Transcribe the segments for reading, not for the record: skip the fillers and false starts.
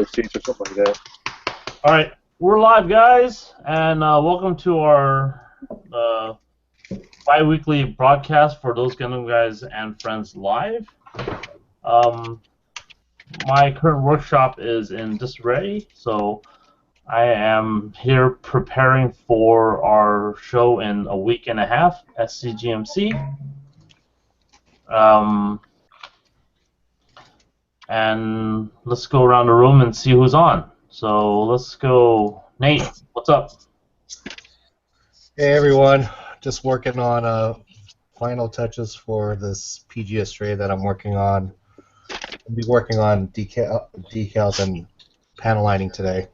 window seats or something like that. All right, we're live, guys, and welcome to our bi-weekly broadcast for those Gundam Guys and Friends live. My current workshop is in disarray, so I am here preparing for our show in a week and a half, SCGMC. And let's go around the room and see who's on. So let's go. Nate, what's up? Hey everyone, just working on final touches for this PG stray that I'm working on. I'll be working on decals and panel lining today.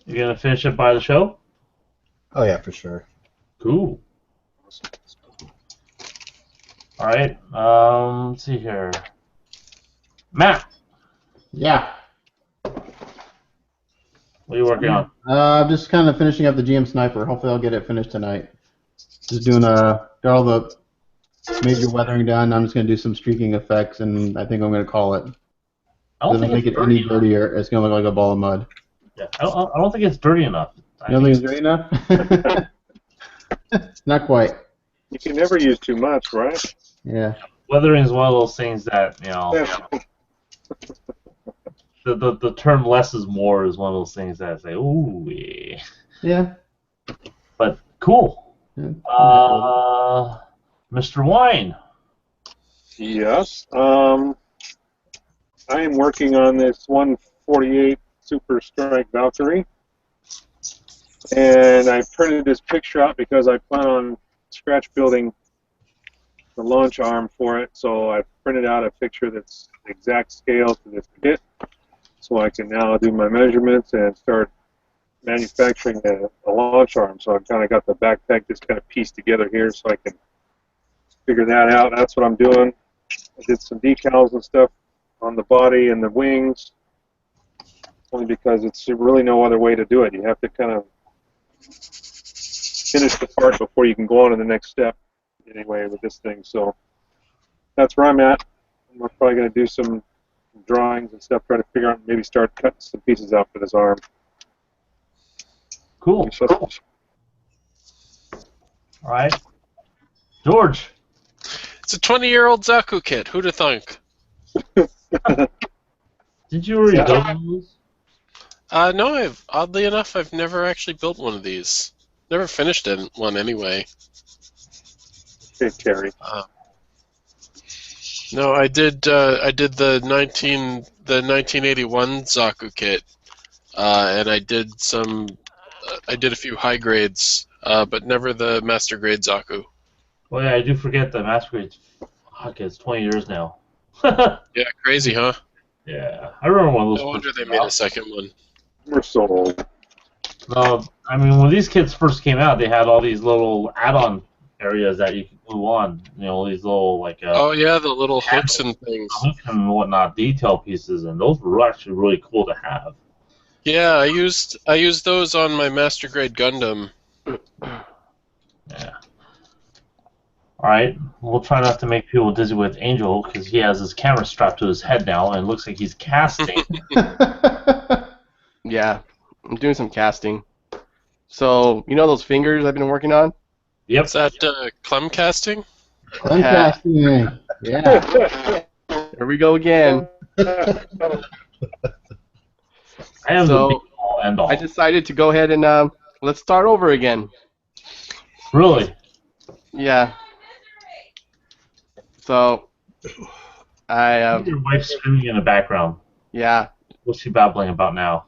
You gonna finish it by the show? Oh yeah, for sure. Cool. All right. Let's see here. Matt. Yeah. What are you working on? I'm just kind of finishing up the GM Sniper. Hopefully I'll get it finished tonight. Just doing got all the major weathering done. I'm just going to do some streaking effects, and I think I'm going to call it. I don't think make it any dirtier. It's going to look like a ball of mud. Yeah, I don't think it's dirty enough. You don't think it's dirty enough? Not quite. You can never use too much, right? Yeah. Weathering is one of those things that, you know, the term less is more is one of those things that I say, ooh, yeah. Yeah. But cool. Yeah. Mr. Wine. Yes. I am working on this 148 Super Strike Valkyrie, and I printed this picture out because I plan on scratch building the launch arm for it. So I printed out a picture that's the exact scale to this kit, so I can now do my measurements and start manufacturing the launch arm. So I've kind of got the backpack just kind of pieced together here, so I can figure that out. That's what I'm doing. I did some decals and stuff on the body and the wings, only because it's really no other way to do it. You have to kind of finish the part before you can go on to the next step anyway with this thing. So that's where I'm at. We're probably going to do some drawings and stuff, try to figure out, maybe start cutting some pieces out for this arm. Cool. All right. George. It's a 20-year-old Zaku kit. Who'd have thunk? Did you already build one of those? No, oddly enough, I've never actually built one of these. Never finished one anyway. Hey, Terry. No, I did the 1981 Zaku kit, and I did a few high grades, but never the master grade Zaku. Well, yeah, I do forget the master grade. Fuck, it's 20 years now. Yeah, crazy, huh? Yeah, I remember one of those. No wonder they made a second one. We're so old. No, I mean, when these kits first came out, they had all these little add-on areas that you could glue on. You know, these little like. Oh yeah, the little hooks and things. Hooks and whatnot, detail pieces, and those were actually really cool to have. Yeah, I used those on my master grade Gundam. Yeah. All right, we'll try not to make people dizzy with Angel because he has his camera strapped to his head now, and it looks like he's casting. Yeah, I'm doing some casting. So, you know those fingers I've been working on? Yep. Is that Clem casting? I'm casting. Yeah. Here we go again. I am So, the be-all, end-all. I decided to go ahead and let's start over again. Really? Yeah. So, Your wife's screaming in the background. yeah, What's she babbling about now?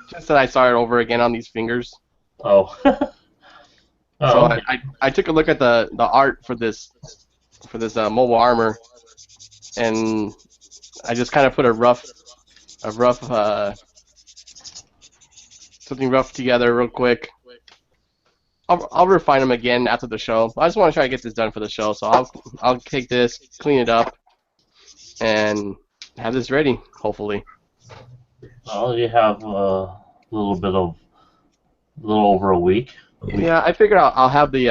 just that I started over again on these fingers. Oh. So okay. I took a look at the art for this mobile armor, and I just kind of put something rough together real quick. I'll refine them again after the show. I just want to try to get this done for the show, so I'll take this, clean it up, and have this ready, hopefully. Well, you have a little over a week. Yeah, I figured I'll have the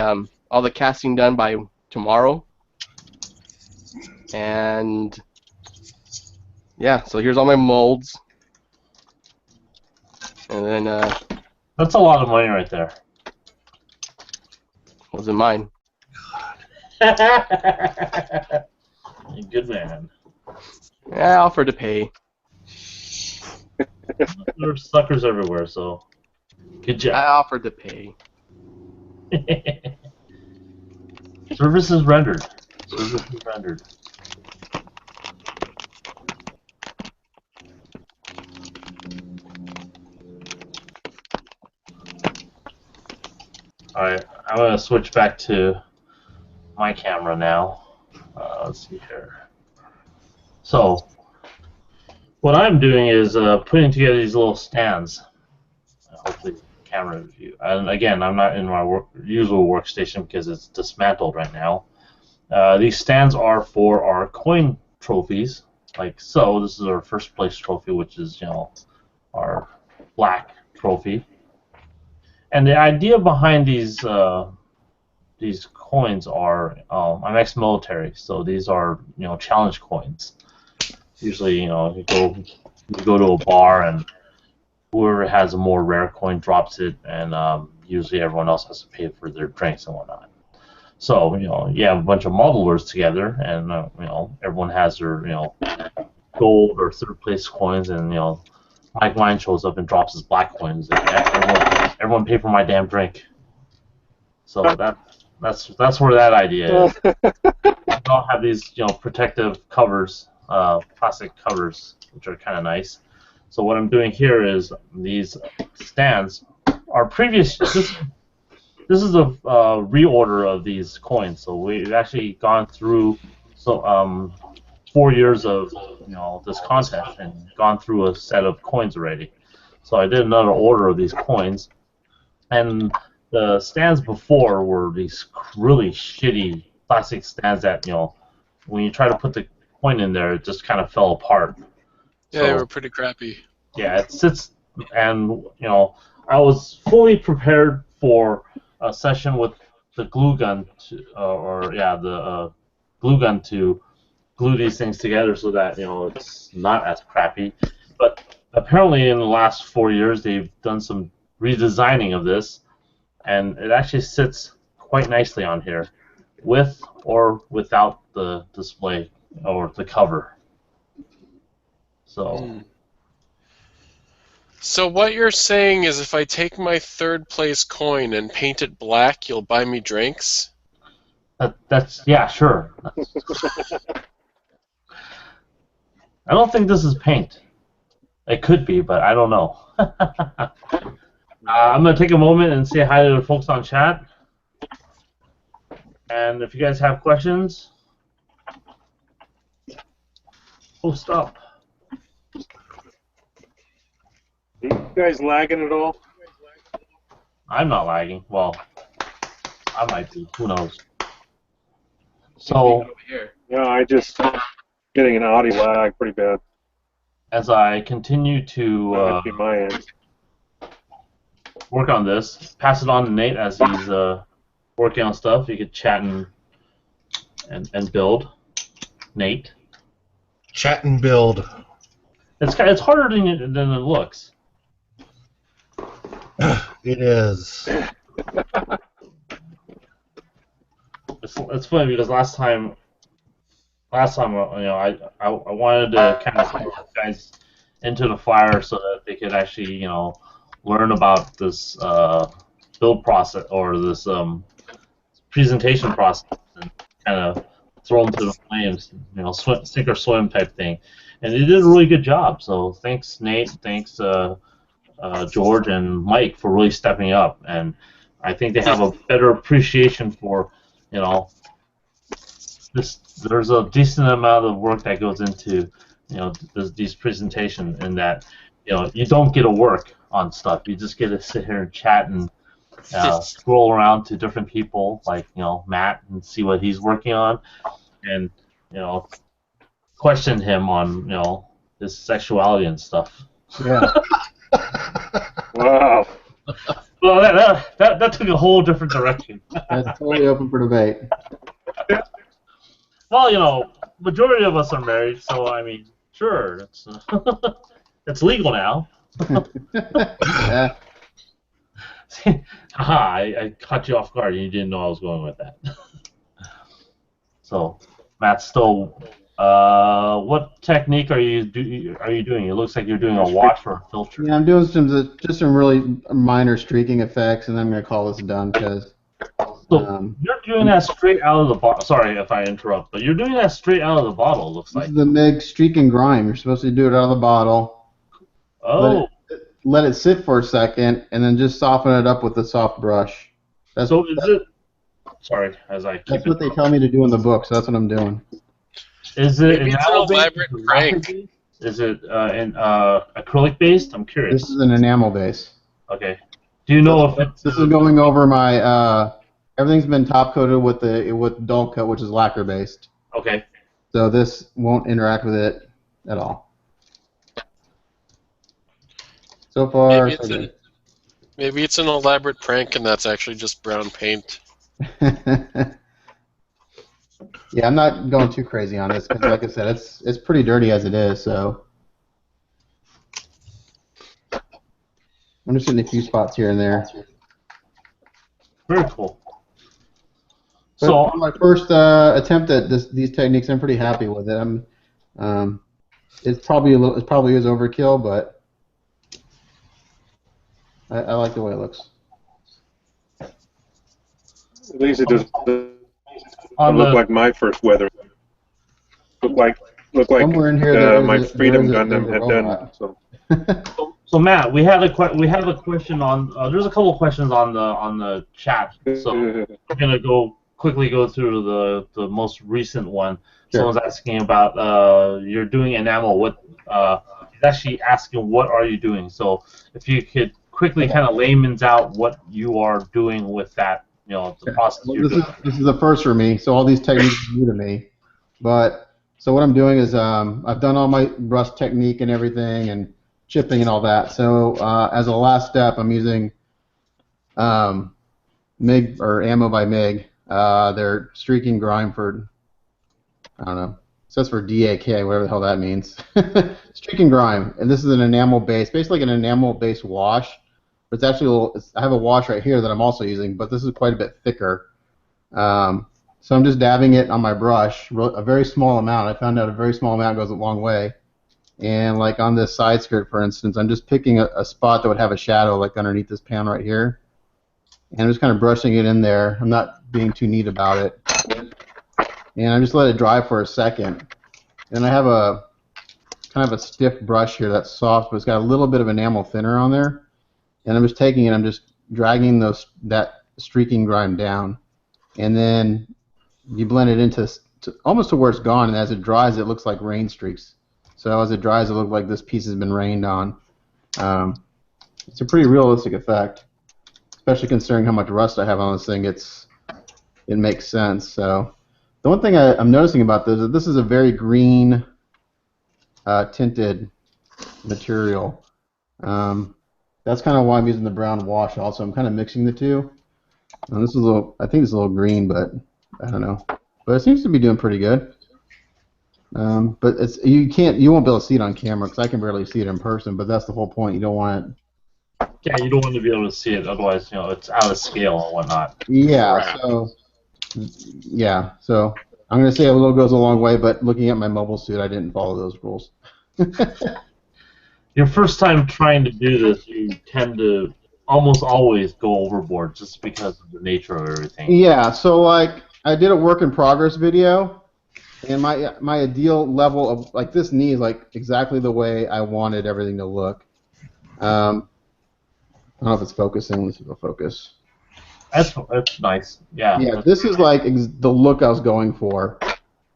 all the casting done by tomorrow. And yeah, so here's all my molds. And then That's a lot of money right there. wasn't mine. Good man. Yeah, I offered to pay. There's suckers everywhere, so good I job. offered to pay. Services rendered. Services rendered. Alright, I'm going to switch back to my camera now. Let's see here. So, what I'm doing is putting together these little stands. Hopefully, camera view. And again, I'm not in my usual workstation because it's dismantled right now. These stands are for our coin trophies, like so. This is our first place trophy, which is, you know, our black trophy. And the idea behind these coins are, I'm ex-military, so these are, you know, challenge coins. Usually, you know, you go to a bar and whoever has a more rare coin drops it, and usually everyone else has to pay for their drinks and whatnot. So, you know, you have a bunch of modelers together, and you know, everyone has their, you know, gold or third place coins, and you know, Mike Mine shows up and drops his black coins. And everyone pay for my damn drink. So that's where that idea is. We all have these, you know, protective covers, plastic covers, which are kind of nice. So what I'm doing here is these stands are previous. This is a reorder of these coins. So we've actually gone through 4 years of, you know, this contest and gone through a set of coins already. So I did another order of these coins, and the stands before were these really shitty plastic stands that, you know, when you try to put the coin in there, it just kind of fell apart. Yeah, they were pretty crappy. Yeah, it sits, and you know, I was fully prepared for a session with the glue gun, the glue gun to glue these things together so that, you know, it's not as crappy. But apparently, in the last 4 years, they've done some redesigning of this, and it actually sits quite nicely on here, with or without the display or the cover. So. So what you're saying is if I take my third place coin and paint it black, you'll buy me drinks? That's yeah, sure. I don't think this is paint. It could be, but I don't know. I'm going to take a moment and say hi to the folks on chat. And if you guys have questions, post up. Are you guys lagging at all? I'm not lagging. Well, I might be. Who knows? So, Yeah, I just getting an audio lag pretty bad. as I continue to Might be my end. work on this, pass it on to Nate as he's working on stuff. You could chat and build. Nate. Chat and build. It's harder than it looks. It is. It's funny because last time, you know, I wanted to kind of throw guys into the fire so that they could actually, you know, learn about this build process or this presentation process and kind of throw them to the flames, you know, sink or swim type thing. And they did a really good job. So thanks, Nate. Thanks, George and Mike for really stepping up. And I think they have a better appreciation for, you know, this. There's a decent amount of work that goes into, you know, these presentations, and that, you know, you don't get to work on stuff. You just get to sit here and chat and scroll around to different people, like, you know, Matt, and see what he's working on, and, you know, question him on, you know, his sexuality and stuff. Yeah. Wow. Well, that took a whole different direction. That's totally open for debate. Well, you know, majority of us are married, so I mean, sure, it's it's legal now. Yeah. Haha, I caught you off guard and you didn't know I was going with that. So, Matt Stowe, what technique are you doing? It looks like you're doing a wash or a filter. Yeah, I'm doing just some really minor streaking effects, and then I'm gonna call this done because. So you're doing that straight out of the bottle. Sorry if I interrupt, but you're doing that straight out of the bottle. Looks This like. is the MIG streak and grime. You're supposed to do it out of the bottle. Oh. Let it sit for a second, and then just soften it up with a soft brush. So is it? Sorry, as I keep. That's what they tell me to do in the book, so that's what I'm doing. Is it Maybe it's an elaborate prank. Is it acrylic based? I'm curious. This is an enamel base. Okay. Do you know if it's? This is going over my. Everything's been top coated with dull coat, which is lacquer based. Okay. So this won't interact with it at all. So far, Maybe it's an elaborate prank, and that's actually just brown paint. Yeah, I'm not going too crazy on this because, like I said, it's pretty dirty as it is. So I'm just hitting a few spots here and there. Very cool. But So my first attempt at these techniques, I'm pretty happy with it. It's probably it probably is overkill, but I like the way it looks. At least it doesn't on look the like my first weather. Look like Somewhere in here there my is Freedom there's Gundam a had robot. done. so Matt, we have a question on. There's a couple of questions on the chat. So we're gonna quickly go through the most recent one. Sure. Someone's asking about you're doing enamel. He's actually asking what are you doing. So if you could quickly kind of layman's out what you are doing with that, the process Well, you're doing. this is the first for me, so all these techniques are new to me. But so what I'm doing is I've done all my rust technique and everything and chipping and all that. So as a last step, I'm using MIG or ammo by MIG. They're streaking grime for I don't know. It says for DAK, whatever the hell that means. Streaking grime, and this is an enamel base, basically like an enamel base wash. But it's actually a little. I have a wash right here that I'm also using, but this is quite a bit thicker. So I'm just dabbing it on my brush, a very small amount. I found out a very small amount goes a long way. And like on this side skirt, for instance, I'm just picking a spot that would have a shadow, like underneath this pan right here. And I'm just kind of brushing it in there. I'm not being too neat about it. And I just let it dry for a second. And I have a kind of a stiff brush here that's soft, but it's got a little bit of enamel thinner on there. And I'm just taking it, I'm just dragging that streaking grime down. And then you blend it into almost to where it's gone, and as it dries, it looks like rain streaks. So as it dries, it looks like this piece has been rained on. It's a pretty realistic effect, especially considering how much rust I have on this thing. It makes sense. So the one thing I'm noticing about this is that this is a very green tinted material. That's kind of why I'm using the brown wash also. I'm kind of mixing the two. And this is I think it's a little green, but I don't know. But it seems to be doing pretty good. But you won't be able to see it on camera because I can barely see it in person. But that's the whole point. You don't want it. Yeah, you don't want to be able to see it, otherwise, it's out of scale and whatnot. Yeah. So I'm gonna say a little goes a long way, but looking at my mobile suit, I didn't follow those rules. Your first time trying to do this, you tend to almost always go overboard just because of the nature of everything. Yeah, so like I did a work in progress video, and my ideal level of like this knee is like exactly the way I wanted everything to look. I don't know if it's focusing. Let's see if it'll focus. That's nice. Yeah. Yeah, this is like the look I was going for.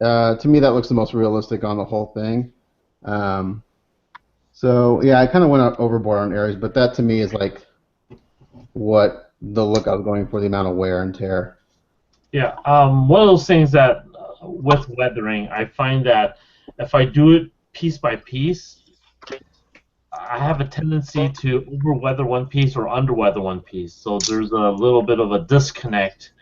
To me, that looks the most realistic on the whole thing. So yeah, I kind of went overboard on areas, but that to me is like what the look I was going for, the amount of wear and tear. Yeah, one of those things that with weathering, I find that if I do it piece by piece, I have a tendency to over-weather one piece or under-weather one piece. So there's a little bit of a disconnect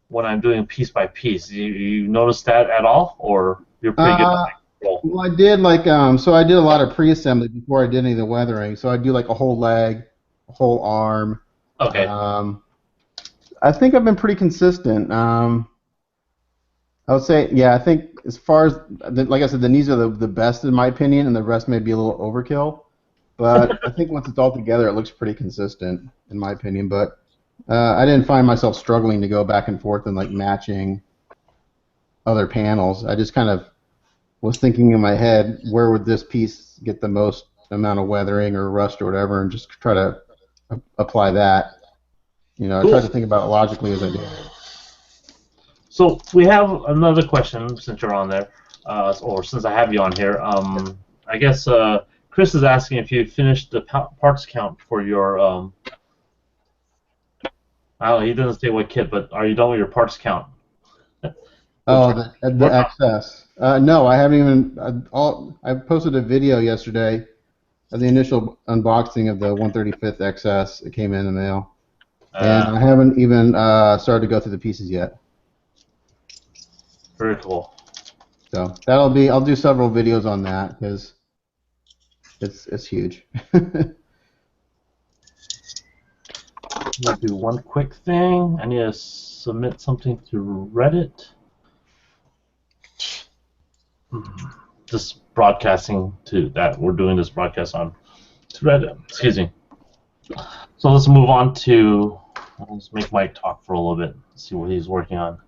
when I'm doing piece by piece. You notice that at all, or you're pretty good at that? Well, I did like so I did a lot of pre-assembly before I did any of the weathering. So I do like a whole leg, a whole arm. Okay. I think I've been pretty consistent. I would say, yeah, I think as far as, like I said, the knees are the best in my opinion, and the rest may be a little overkill. But I think once it's all together, it looks pretty consistent in my opinion. But I didn't find myself struggling to go back and forth and like matching other panels. I just kind of was thinking in my head, where would this piece get the most amount of weathering or rust or whatever, and just try to apply that. You know, I tried to think about it logically as I did. So we have another question since you're on there, or since I have you on here. I guess Chris is asking if you finished the parts count for your. I don't know, he doesn't say what kit, but are you done with your parts count? Oh, the XS. No, I haven't even. I posted a video yesterday of the initial unboxing of the 135th XS. It came in the mail, and I haven't even started to go through the pieces yet. Very cool. So that'll be. I'll do several videos on that because it's huge. I'm gonna do one quick thing. I need to submit something to Reddit. Just broadcasting to that. We're doing this broadcast on to Reddit. Excuse me. So let's move on to. Let's make Mike talk for a little bit. See what he's working on.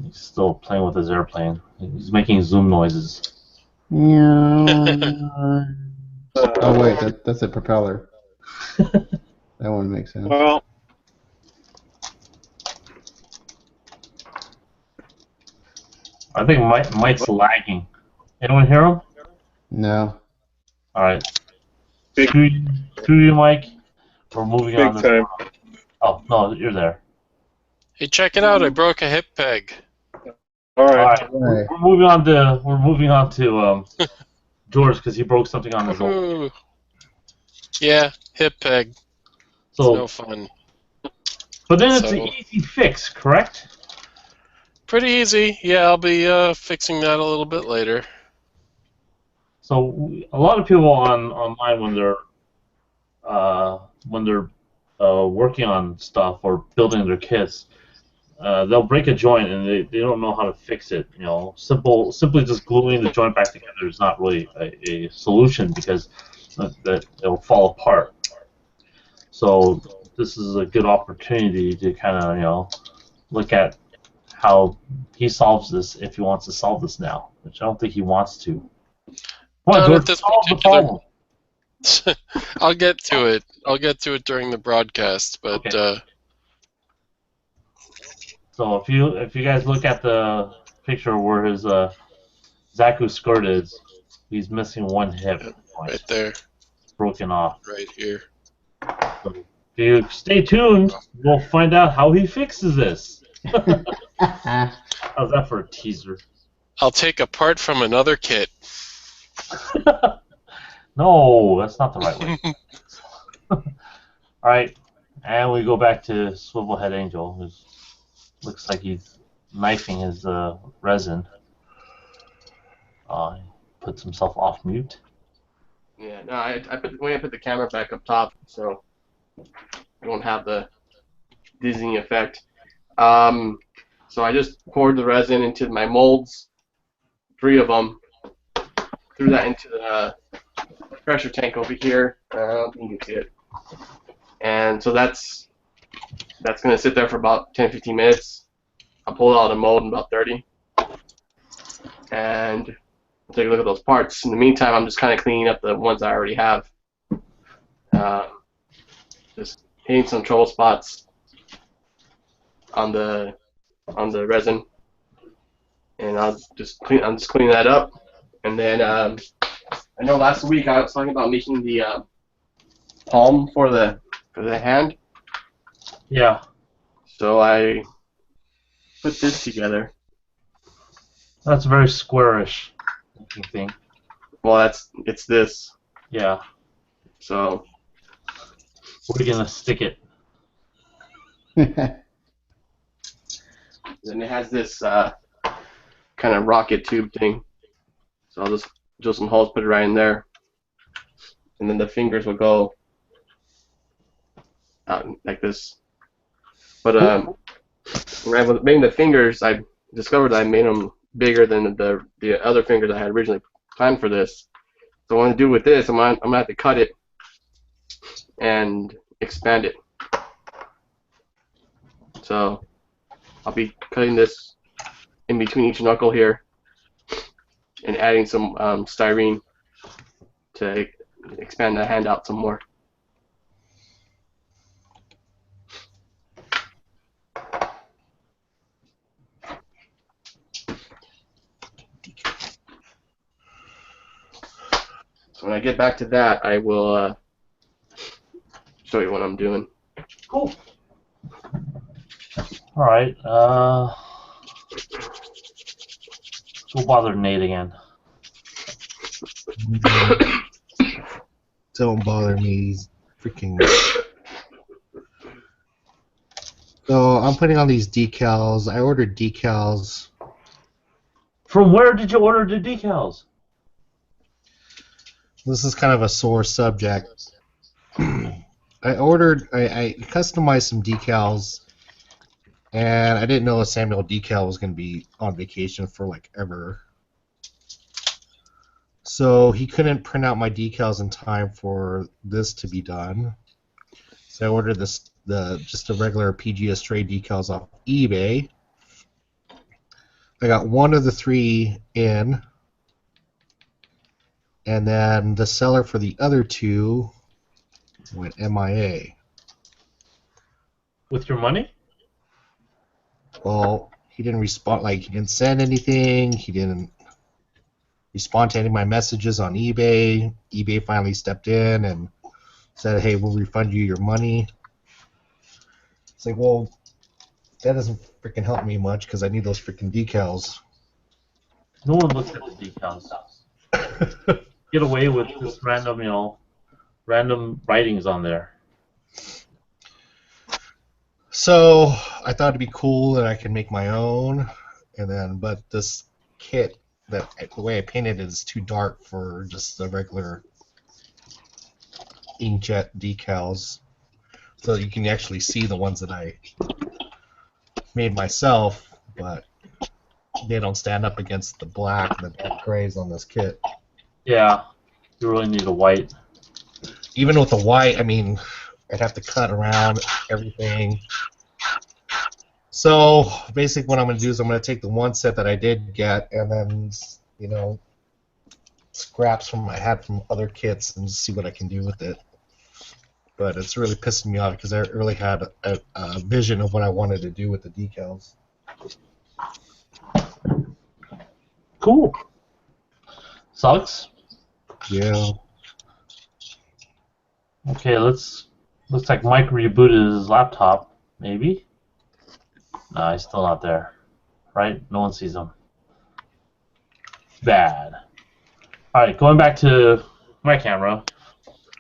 He's still playing with his airplane. He's making zoom noises. Oh wait, that's a propeller. That one makes sense. Well, I think Mike's lagging. Anyone hear him? No. All right. Screw you, Mike. We're moving on. big time. Oh no, you're there. Hey, check it out! I broke a hip peg. All right. All right. We're moving on to George because he broke something on his own. Ooh. Yeah, hip peg. So It's no fun. But then it's an easy fix, correct? Pretty easy. Yeah, I'll be fixing that a little bit later. So a lot of people online when they're working on stuff or building their kits, they'll break a joint and they don't know how to fix it. You know, simply just gluing the joint back together is not really a solution because that it'll fall apart. So this is a good opportunity to kind of look at how he solves this if he wants to solve this now, which I don't think he wants to. Not at this particular. I'll get to it. I'll get to it during the broadcast, but. Okay. So if you guys look at the picture where his Zaku skirt is, he's missing one hip. Right there. It's broken off. Right here. So if you stay tuned, we'll find out how he fixes this. How's that for a teaser? I'll take a part from another kit. No, that's not the right way. Alright, and we go back to Swivelhead Angel, who looks like he's knifing his resin. He puts himself off mute. Yeah, no, I put the camera back up top, so I won't have the dizzying effect. So I just poured the resin into my molds, 3 of them, threw that into the pressure tank over here. I don't think you can see it. And so that's going to sit there for about 10-15 minutes. I'll pull it out of the mold in about 30. And I'll take a look at those parts. In the meantime, I'm just kind of cleaning up the ones I already have. Just hitting some trouble spots on the resin, and I'm just cleaning that up. And then I know last week I was talking about making the palm for the hand. Yeah. So I put this together. That's a very squarish looking thing. Well, it's this. Yeah. So where are you gonna stick it? Then it has this kind of rocket tube thing. So I'll just drill some holes, put it right in there, and then the fingers will go out like this. But when I was making the fingers, I discovered that I made them bigger than the other fingers I had originally planned for this. So what I'm gonna do with this, I'm gonna have to cut it and expand it. So I'll be cutting this in between each knuckle here and adding some styrene to expand the hand out some more. So when I get back to that, I will show you what I'm doing. Cool. All right. We'll bother Nate again. Don't bother me. He's freaking. So I'm putting on these decals. I ordered decals. From where did you order the decals? This is kind of a sore subject. I customized some decals, and I didn't know Samuel Decal was going to be on vacation for like ever. So he couldn't print out my decals in time for this to be done. So I ordered just the regular PGS Stray decals off eBay. I got one of the 3 in, and then the seller for the other 2 went MIA. With your money? Well, he didn't respond. Like, he didn't send anything. He didn't respond to any of my messages on eBay. eBay finally stepped in and said, "Hey, we'll refund you your money." It's like, well, that doesn't freaking help me much because I need those freaking decals. No one looks at the decals. Get away with this random, random writings on there. So I thought it'd be cool that I could make my own, but this kit, the way I painted it is too dark for just the regular inkjet decals. So you can actually see the ones that I made myself, but they don't stand up against the black and the dark grays on this kit. Yeah, you really need a white. Even with the white, I mean, I'd have to cut around everything. So basically what I'm going to do is I'm going to take the one set that I did get and then, scraps I had from other kits and see what I can do with it. But it's really pissing me off because I really had a vision of what I wanted to do with the decals. Cool. Sucks. Yeah. Okay, looks like Mike rebooted his laptop, maybe? Nah, he's still not there. Right? No one sees him. Bad. Alright, going back to my camera.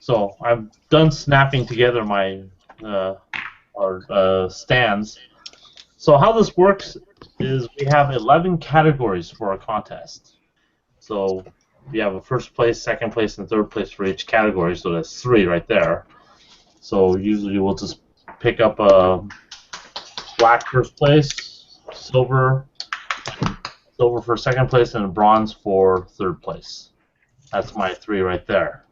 So I'm done snapping together my stands. So how this works is we have 11 categories for a contest. So we have a first place, second place, and third place for each category. So that's 3 right there. So usually we'll just pick up a black first place, silver for second place, and a bronze for third place. That's my 3 right there.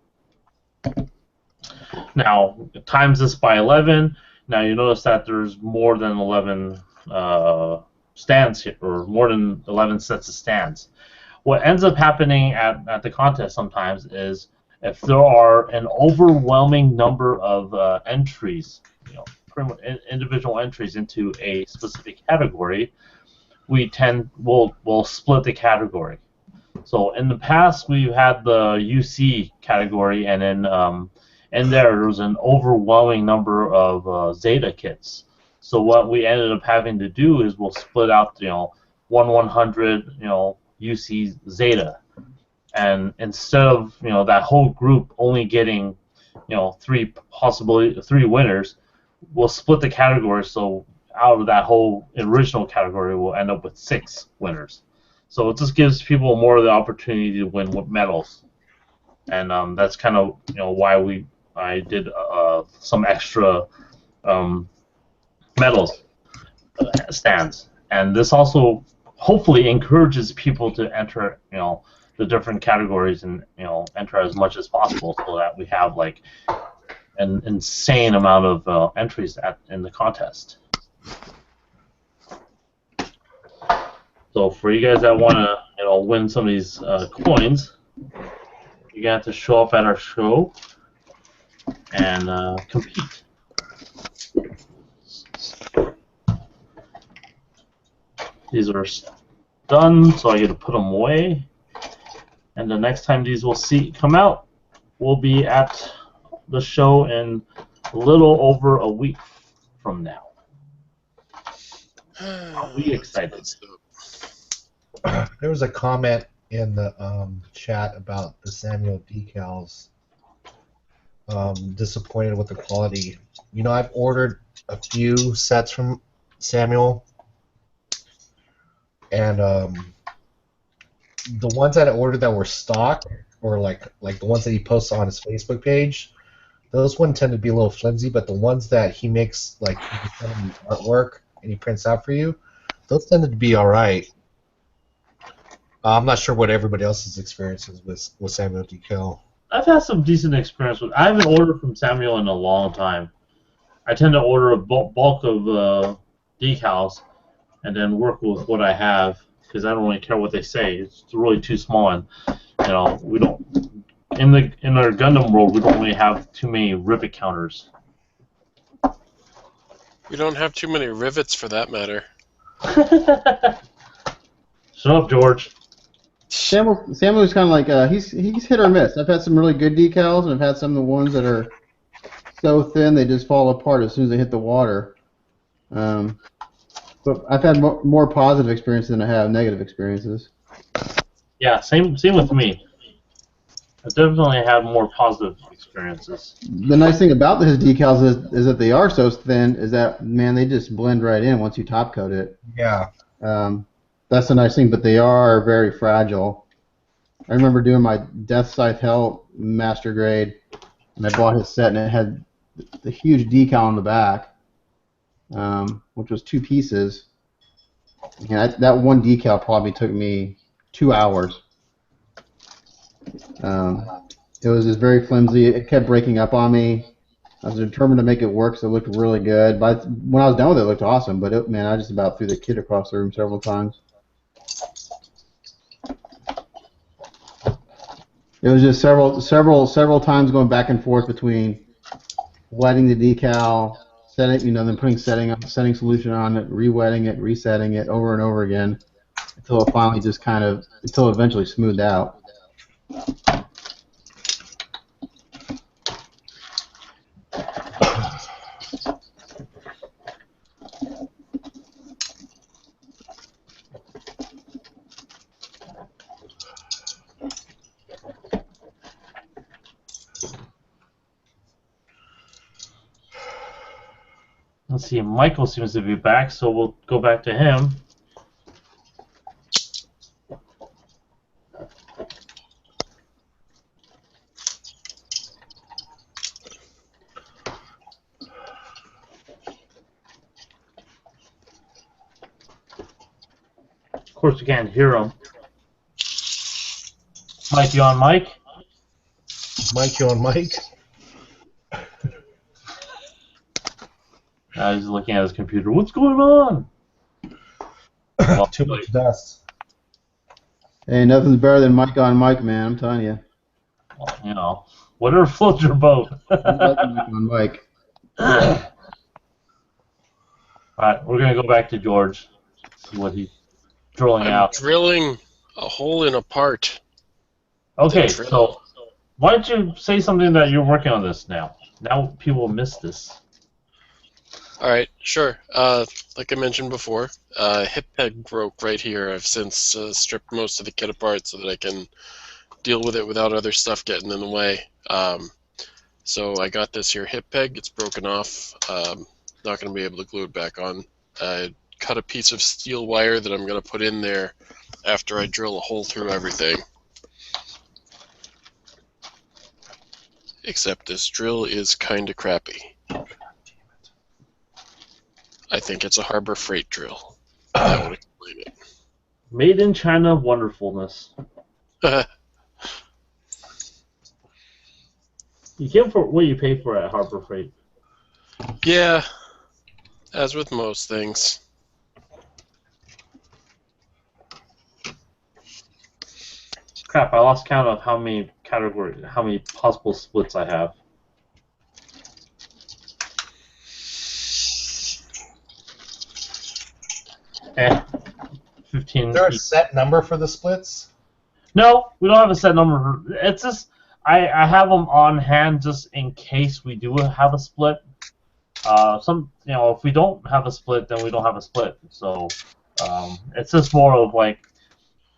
Now, times this by 11. Now you notice that there's more than 11 stands here, or more than 11 sets of stands. What ends up happening at the contest sometimes is if there are an overwhelming number of entries, individual entries into a specific category, we'll split the category. So in the past we've had the UC category, and then there was an overwhelming number of Zeta kits. So what we ended up having to do is we'll split out 1/100 UC Zeta, and instead of that whole group only getting 3 winners, we'll split the category. So out of that whole original category, we'll end up with 6 winners. So it just gives people more of the opportunity to win with medals, and that's kind of why I did some extra medals stands, and this also hopefully encourages people to enter the different categories and enter as much as possible, so that we have like an insane amount of entries in the contest. So for you guys that want to win some of these coins, you're gonna have to show up at our show and compete. These are done, so I get to put them away. And the next time these will come out, we'll be at the show in a little over a week from now. Are we excited? There was a comment in the chat about the Samuel decals. Disappointed with the quality. I've ordered a few sets from Samuel, and the ones that I ordered that were stock, or like the ones that he posts on his Facebook page, those ones tend to be a little flimsy. But the ones that he makes, like artwork and he prints out for you, those tended to be all right. I'm not sure what everybody else's experience is with Samuel decal. I've had some decent experience with. I haven't ordered from Samuel in a long time. I tend to order a bulk of decals, and then work with what I have, because I don't really care what they say. It's really too small, and we don't in our Gundam world we don't really have too many rivet counters. We don't have too many rivets, for that matter. Shut up, George. Samuel's kind of like he's hit or miss. I've had some really good decals, and I've had some of the ones that are so thin they just fall apart as soon as they hit the water. But I've had more positive experiences than I have negative experiences. Yeah, same with me. I definitely have more positive experiences. The nice thing about his decals is that they are so thin. Is that, man, they just blend right in once you top coat it. Yeah. That's the nice thing, but they are very fragile. I remember doing my Death Scythe Hell Master Grade, and I bought his set, and it had the huge decal on the back, which was 2 pieces. And that one decal probably took me 2 hours. It was just very flimsy. It kept breaking up on me. I was determined to make it work, so it looked really good. But when I was done with it, it looked awesome. But man, I just about threw the kid across the room several times. It was just several times going back and forth between wetting the decal, setting, then putting setting solution on it, re-wetting it, resetting it over and over again until it finally just until it eventually smoothed out. Let's see, Michael seems to be back, so we'll go back to him. Of course, you can't hear him. Mike, you on mic? Mike, you on mic? He's looking at his computer. What's going on? Well, Too much dust. Hey, nothing's better than Mike on mic, man. I'm telling you. Whatever floats your boat. On mic. Alright, we're going to go back to George. See what he's drilling out. Drilling a hole in a part. Okay, so why don't you say something that you're working on this now? Now people miss this. Alright, sure. Like I mentioned before, hip peg broke right here. I've since stripped most of the kit apart so that I can deal with it without other stuff getting in the way. So I got this here hip peg. It's broken off. Not going to be able to glue it back on. I cut a piece of steel wire that I'm going to put in there after I drill a hole through everything. Except this drill is kinda crappy. I think it's a Harbor Freight drill. That would explain it. Made in China wonderfulness. You get for what you pay for at Harbor Freight. Yeah, as with most things. Crap! I lost count of how many possible splits I have. Eh, 15. Is there a set number for the splits? No, we don't have a set number. It's just I have them on hand just in case we do have a split. If we don't have a split, then we don't have a split. So it's just more of like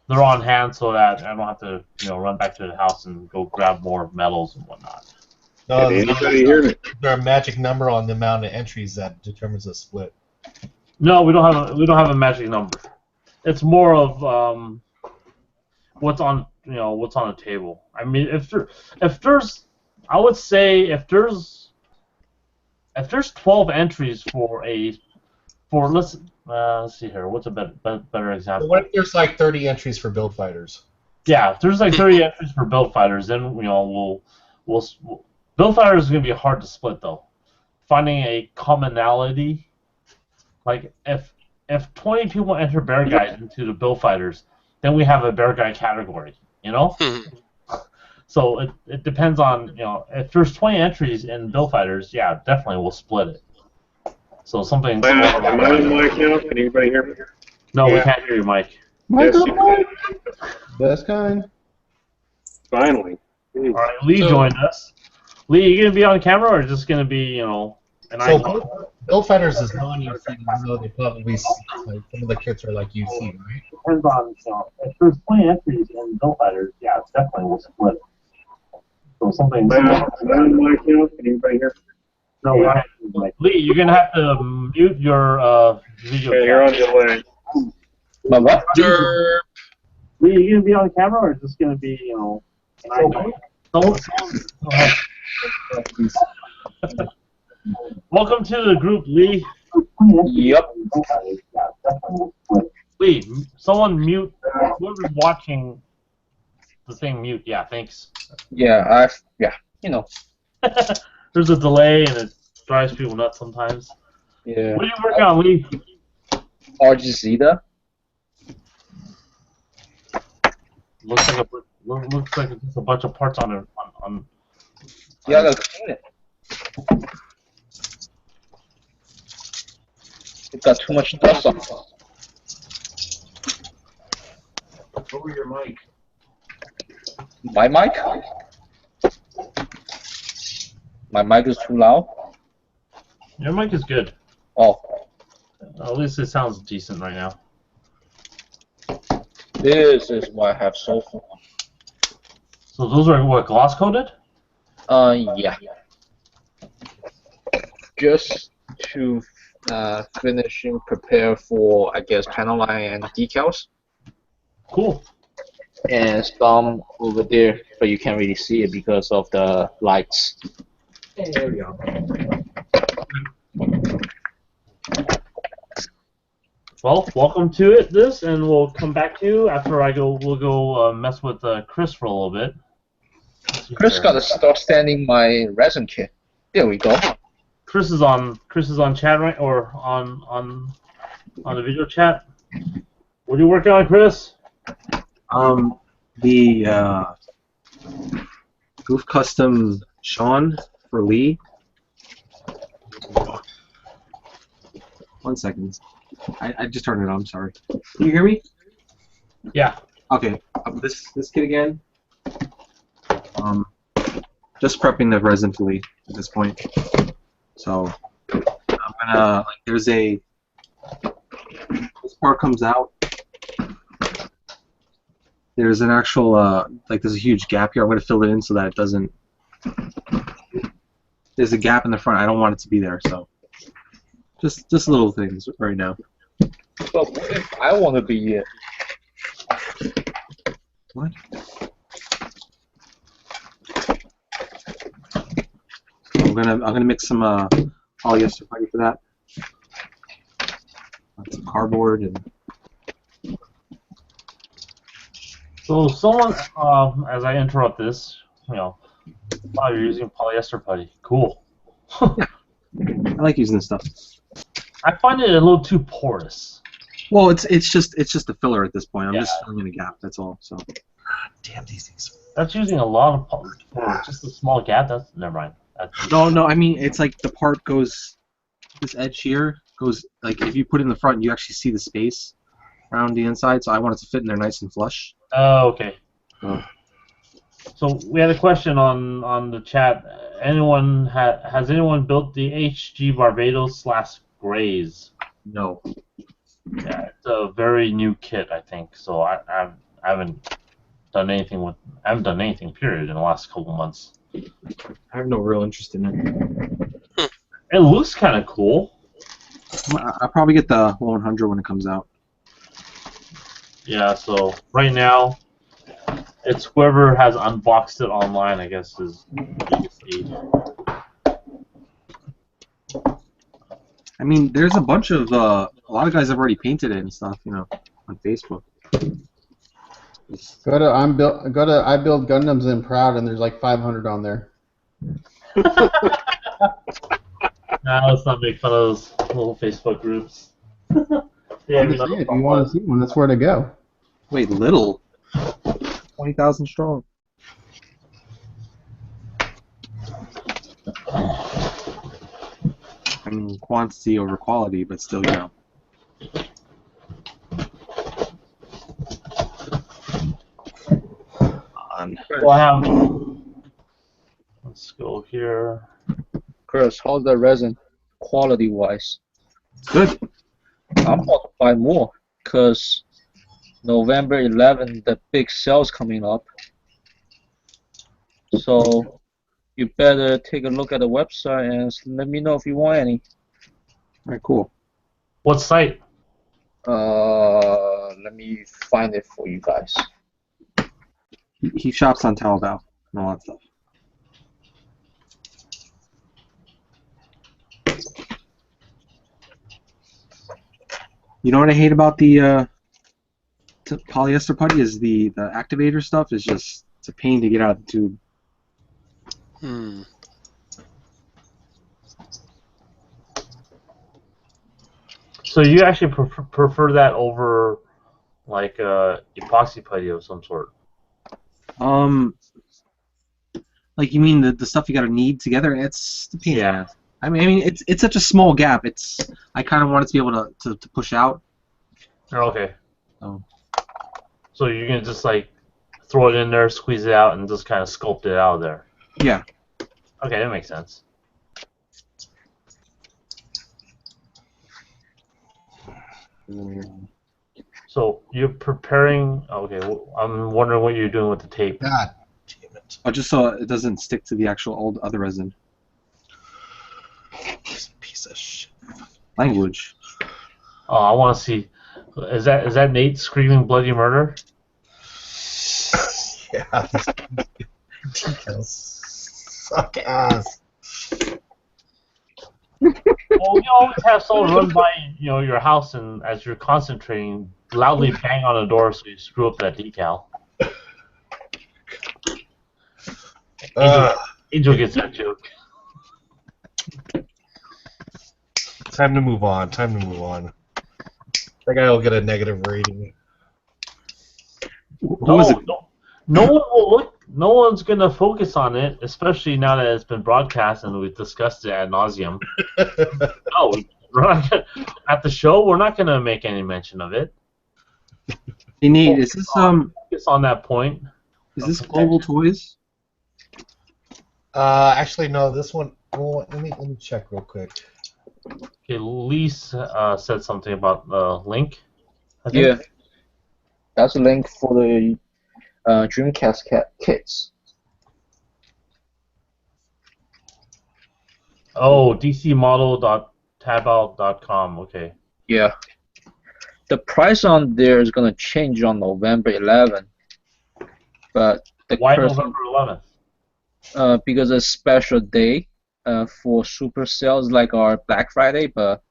they're on hand so that I don't have to run back to the house and go grab more metals and whatnot. No, Can anybody hear me? is there a magic number on the amount of entries that determines a split? No, we don't have a magic number. It's more of what's on the table. I mean, if there's 12 entries for let's see here. What's a better example? So what if there's like 30 entries for build fighters? Yeah, if there's like 30 entries for build fighters, then we'll build fighters is gonna be hard to split though. Finding a commonality, like if 20 people enter bear guys into the build fighters, then we have a bear guy category, So it depends on if there's 20 entries in build fighters, yeah, definitely we'll split it. So something. Am I on mic now? Can anybody hear me? No, we Yeah. can't hear you, Mike. Yes, you can. Best kind. Finally. All right, Lee joined us. Lee, you gonna be on camera or just gonna be an icon? So build fighters is non-UC, even though they probably like some of the kits are like UC, right? Depends on if there's 20 entries in build fighters, yeah, it's definitely we'll split it. So something. Am I on mic now? Can anybody hear me? No, we can't hear you, Mike. Lee, you're gonna have to mute your video. Okay, you're on delay. My what? Derp. Lee, you gonna be on camera or just gonna be an icon? Welcome to the group, Lee. Yep. Lee, someone mute. Whoever's watching the thing, mute. Yeah, thanks. Yeah, There's a delay and it drives people nuts sometimes. Yeah. What are you working on, Lee? RGZ. Looks like it's a bunch of parts on it. Yeah, I gotta clean it. It got too much dust on it. Over your mic. My mic? My mic is too loud? Your mic is good. Oh. At least it sounds decent right now. This is what I have so far. So those are what, gloss coated? Yeah. Just to finish and prepare for, I guess, panel line and decals. Cool. And some over there, but you can't really see it because of the lights. There we go. Well, welcome to this, and we'll come back to you after we'll go mess with Chris for a little bit. Chris got to start sending my resin kit. There we go. Chris is on chat right or on the video chat. What are you working on, Chris? The Goof Custom Sean for Lee. 1 second. I just turned it on. I'm sorry. Can you hear me? Yeah. Okay. This kit again. Just prepping the resin for Lee at this point. So I'm gonna there's a this part comes out. There's an actual there's a huge gap here. I'm gonna fill it in so that it doesn't. There's a gap in the front. I don't want it to be there. So just little things right now. But what if I want to be What? I'm gonna mix some polyester putty for that. Some cardboard and. So someone, as I interrupt this, wow, you're using polyester putty. Cool. I like using this stuff. I find it a little too porous. Well, it's just a filler at this point. I'm Yeah. just filling in a gap. That's all. So. Damn these things. That's using a lot of for just a small gap. That's never mind. No. I mean, it's like the part goes. This edge here goes like if you put it in the front, you actually see the space around the inside. So I want it to fit in there nice and flush. Oh, okay. Oh. So we had a question on the chat. Anyone has anyone built the HG Barbados / Grays? No. Yeah, it's a very new kit, I think. So I haven't done anything with. I haven't done anything. Period in the last couple months. I have no real interest in it. It looks kind of cool. I'll probably get the 100 when it comes out. Yeah. So right now, it's whoever has unboxed it online, I guess, is legacy. I mean, there's a bunch of a lot of guys have already painted it and stuff, you know, on Facebook. Go to I build Gundams and Proud, and there's like 500 on there. Nah, let's not make fun of those little Facebook groups. Yeah, I'm just saying, if you want to see one, that's where to go. Wait, little? 20,000 strong. I mean, quantity over quality, but still, you know. Well, I have. Let's go here. Chris, how's the resin quality wise? Good. I'm about to buy more because November 11th, the big sale's coming up. So you better take a look at the website and let me know if you want any. All right, cool. What site? Let me find it for you guys. He shops on Taobao and all that stuff. You know what I hate about the polyester putty is the activator stuff is just it's a pain to get out of the tube. So you actually prefer that over like epoxy putty of some sort? Like you mean the stuff you gotta knead together? It's the pain. Yeah. I mean it's such a small gap. I kind of want it to be able to push out. Okay. Oh. So you're gonna just like throw it in there, squeeze it out, and just kind of sculpt it out of there. Yeah. Okay, that makes sense. So you're preparing. Okay, I'm wondering what you're doing with the tape. God damn it. Oh, just so it doesn't stick to the actual other resin. Piece of shit. Language. Oh, I want to see. Is that Nate screaming bloody murder? Yeah. Decals suck ass. Well, you always have someone run by your house and as you're concentrating, loudly bang on the door so you screw up that decal. Angel gets that joke. Time to move on. Time to move on. That guy will get a negative rating. Who is it? No one will look. No one's gonna focus on it, especially now that it's been broadcast and we've discussed it ad nauseum. No, we're not gonna, at the show. We're not gonna make any mention of it. Hey Nate, is this Focus on that point. Is this Global Toys? Actually, no. This one. Well, let me check real quick. Okay, Lise said something about the link. I think. Yeah, that's a link for the Dreamcast kits. Oh, dcmodel.tabout.com. Okay. Yeah. The price on there is gonna change on November 11th. but the Why person, November 11th? because it's a special day for super sales like our Black Friday, but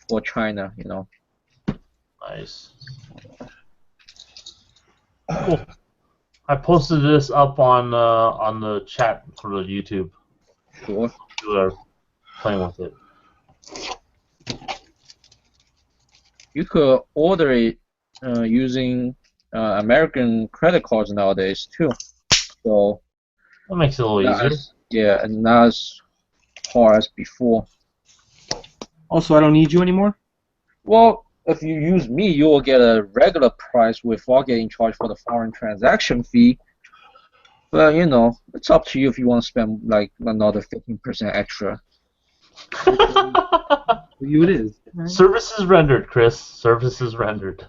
for China, you know. Nice. Cool. I posted this up on the chat for the YouTube. Sure. People are playing with it. You could order it using American credit cards nowadays too. So That makes it a little not easier. yeah, and not as hard as before. Also, I don't need you anymore. Well, if you use me, you will get a regular price without getting charged for the foreign transaction fee. But you know, it's up to you if you want to spend like another 15% extra. For you it is. Right. Services rendered, Chris. Services rendered.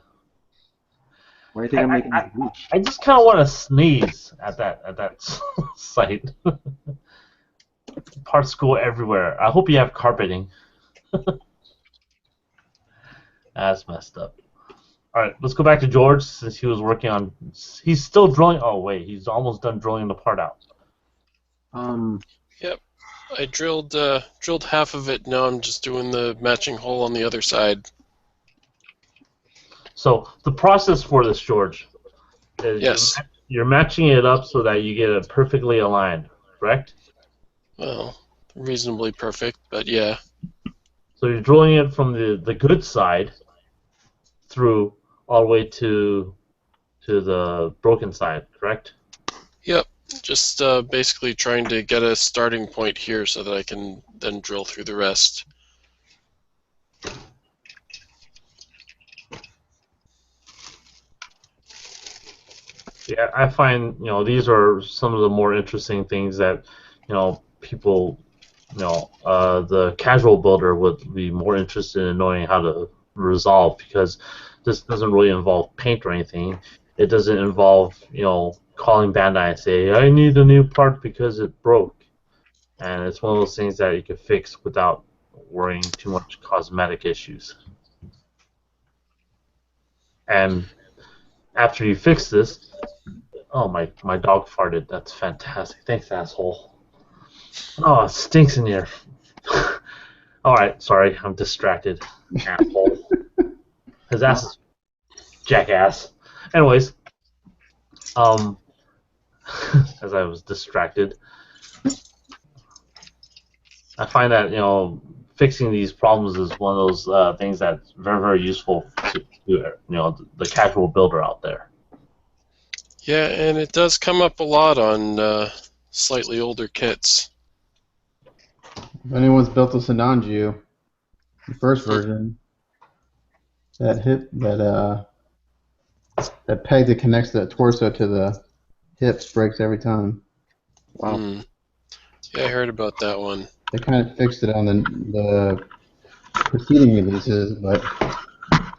Why do you think I'm making this move? I just kind of want to sneeze at that site. Parts go everywhere. I hope you have carpeting. That's messed up. All right, let's go back to George since he was working on. He's still drilling. Oh wait, he's almost done drilling the part out. Yep. I drilled half of it. Now I'm just doing the matching hole on the other side. So the process for this, George, is Yes. you're matching it up so that you get it perfectly aligned, correct? Well, reasonably perfect, but yeah. So you're drilling it from the good side through all the way to the broken side, correct? Yep. Just basically trying to get a starting point here so that I can then drill through the rest. Yeah, I find these are some of the more interesting things that people the casual builder would be more interested in knowing how to resolve, because this doesn't really involve paint or anything. It doesn't involve calling Bandai and say I need a new part because it broke, and it's one of those things that you can fix without worrying too much cosmetic issues. And after you fix this, oh my dog farted. That's fantastic. Thanks, asshole. Oh, it stinks in here. All right, sorry, I'm distracted. Asshole. His ass is jackass. Anyways, as I was distracted, I find that fixing these problems is one of those things that's very, very useful to the casual builder out there. Yeah, and it does come up a lot on slightly older kits. If anyone's built a Sinanju, the first version, that peg that connects the torso to the hips breaks every time. Wow. Yeah, I heard about that one. They kind of fixed it on the preceding releases, but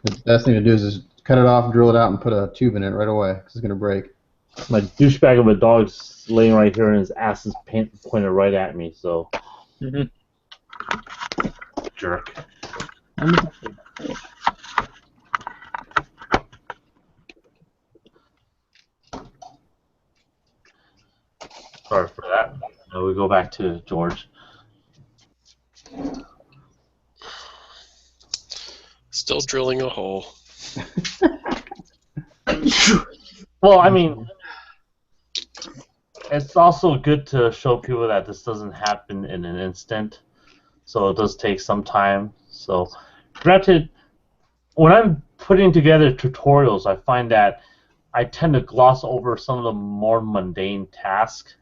the best thing to do is just cut it off, drill it out, and put a tube in it right away, because it's going to break. My douchebag of a dog's laying right here, and his ass is pointed right at me, so... Jerk. Sorry for that. Now we go back to George. Still drilling a hole. Well, I mean, it's also good to show people that this doesn't happen in an instant. So it does take some time. So, granted, when I'm putting together tutorials, I find that I tend to gloss over some of the more mundane tasks,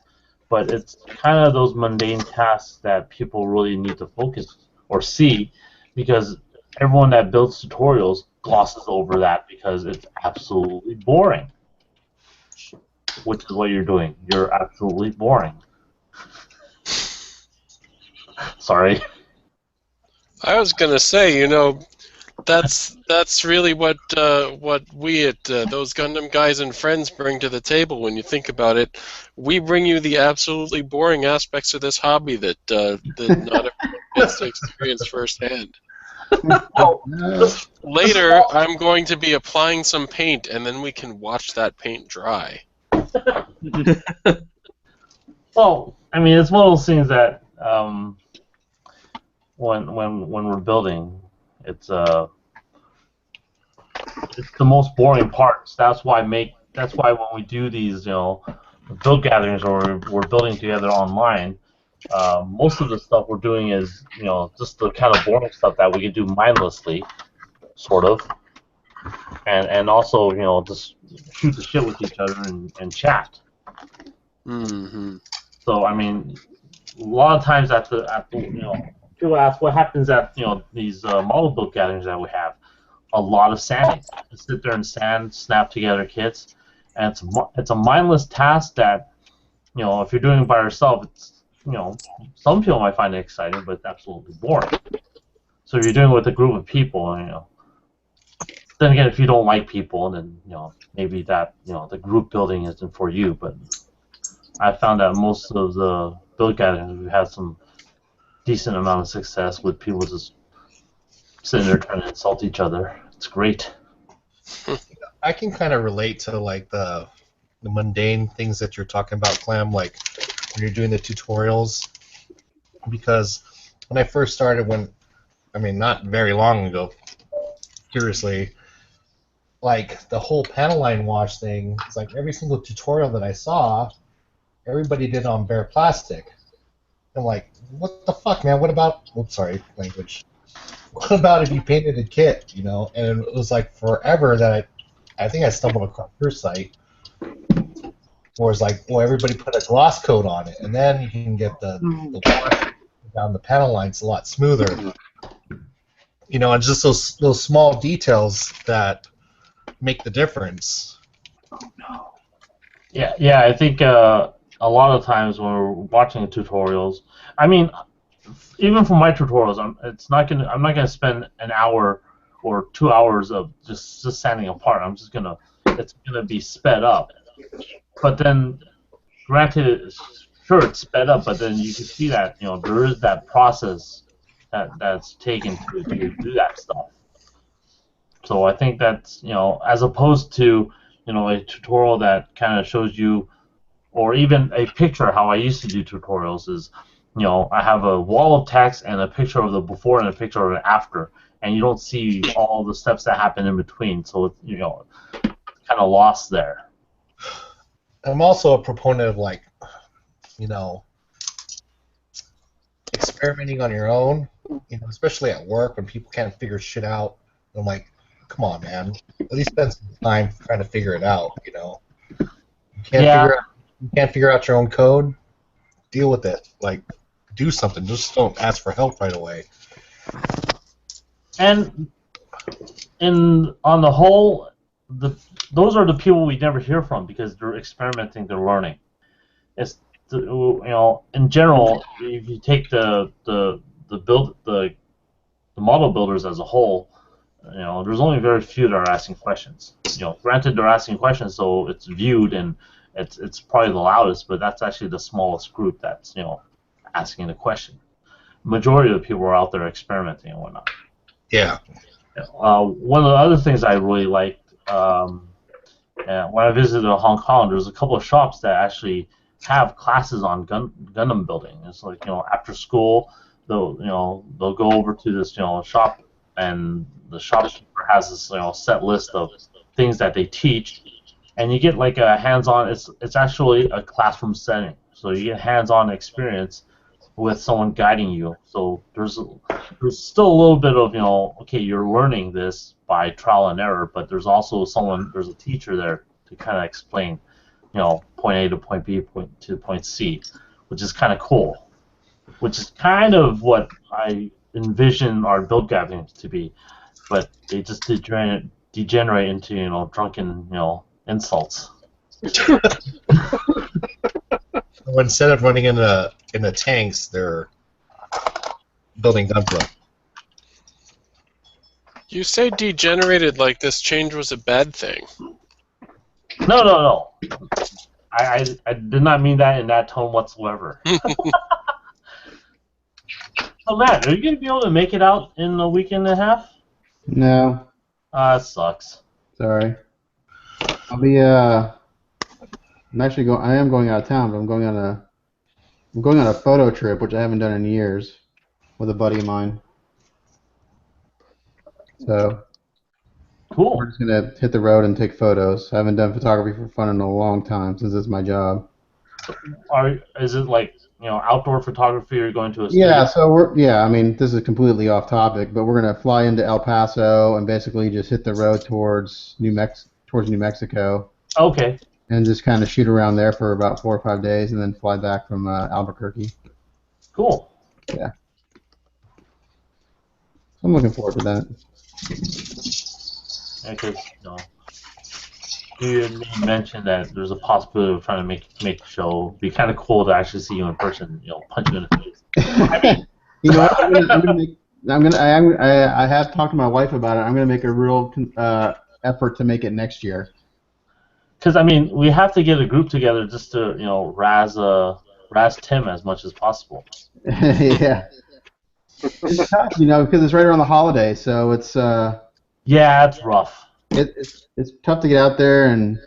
but it's kind of those mundane tasks that people really need to focus or see, because everyone that builds tutorials glosses over that because it's absolutely boring, which is what you're doing. You're absolutely boring. Sorry. I was gonna say, that's really what we at those Gundam Guys and Friends bring to the table. When you think about it, we bring you the absolutely boring aspects of this hobby that not everyone gets to experience firsthand. Later, I'm going to be applying some paint, and then we can watch that paint dry. Well, I mean, it's one of those things that when we're building, it's the most boring parts. That's why when we do these, build gatherings or we're building together online, most of the stuff we're doing is, just the kind of boring stuff that we can do mindlessly, sort of, and also, just shoot the shit with each other and chat. Mm-hmm. So I mean, a lot of times at the people ask what happens at these model build gatherings that we have. A lot of sanding. You sit there and sand, snap together kits, and it's a mindless task that if you're doing it by yourself, it's some people might find it exciting, but it's absolutely boring. So if you're doing it with a group of people, then again, if you don't like people, then maybe that the group building isn't for you. But I found that most of the build gatherings we've had some decent amount of success with people just sitting there trying to insult each other. It's great. I can kind of relate to like the mundane things that you're talking about, Clem, like when you're doing the tutorials, because when I first started, not very long ago, curiously, like the whole panel line wash thing, it's like every single tutorial that I saw, everybody did on bare plastic. I'm like, what the fuck, man? What about, oops, sorry, language. What about if you painted a kit, And it was like forever that I think I stumbled across your site, where it's like, well, everybody put a gloss coat on it, and then you can get the wash down the panel lines a lot smoother. And just those small details that make the difference. Yeah. I think a lot of times when we're watching the tutorials, I mean, even for my tutorials, I'm not gonna spend an hour or 2 hours of just sanding apart. It's gonna be sped up. But then, granted, sure it's sped up, but then you can see that there is that process that's taken to do that stuff. So I think that's as opposed to a tutorial that kind of shows you, or even a picture. How I used to do tutorials is, I have a wall of text and a picture of the before and a picture of the after, and you don't see all the steps that happen in between. So it's kind of lost there. I'm also a proponent of experimenting on your own, especially at work when people can't figure shit out. I'm like, come on, man, at least spend some time trying to figure it out. You can't figure out your own code. Deal with it. Like, do something. Just don't ask for help right away. And on the whole, those are the people we never hear from because they're experimenting, they're learning. It's in general, if you take the model builders as a whole, there's only very few that are asking questions. Granted, they're asking questions, so it's viewed and it's probably the loudest, but that's actually the smallest group that's asking the question. Majority of the people are out there experimenting and whatnot. Yeah. One of the other things I really liked when I visited Hong Kong, there's a couple of shops that actually have classes on Gundam building. It's like after school, they'll go over to this shop, and the shopkeeper has this set list of things that they teach, and you get like a hands-on. It's actually a classroom setting, so you get hands-on experience with someone guiding you. So there's still a little bit of okay, you're learning this by trial and error, but there's also there's a teacher there to kind of explain point A to point B, point to point C, which is kind of cool, which is kind of what I envision our build gatherings to be, but they just degenerate into drunken insults. So instead of running in the tanks, they're building Gundam. You say degenerated like this change was a bad thing. No. I did not mean that in that tone whatsoever. So Matt, are you going to be able to make it out in a week and a half? No. That sucks. Sorry. I'll be I'm actually going. I am going out of town, but I'm going on a photo trip, which I haven't done in years, with a buddy of mine. So Cool. we're just gonna hit the road and take photos. I haven't done photography for fun in a long time since it's my job. Is it like outdoor photography, or you're going to a Yeah, studio? so I mean, this is completely off topic, but we're gonna fly into El Paso and basically just hit the road towards New Mexico, Okay. and just kind of shoot around there for about 4 or 5 days, and then fly back from Albuquerque. Cool. Yeah, so I'm looking forward to that. Because you mentioned that there's a possibility of trying to make a show. It'd be kind of cool to actually see you in person. Punch you in the face. You know what? I have talked to my wife about it. I'm gonna make a real effort to make it next year. Because we have to get a group together just to razz Tim as much as possible. Yeah, it's tough, because it's right around the holidays, so it's Yeah, it's rough. it's tough to get out there and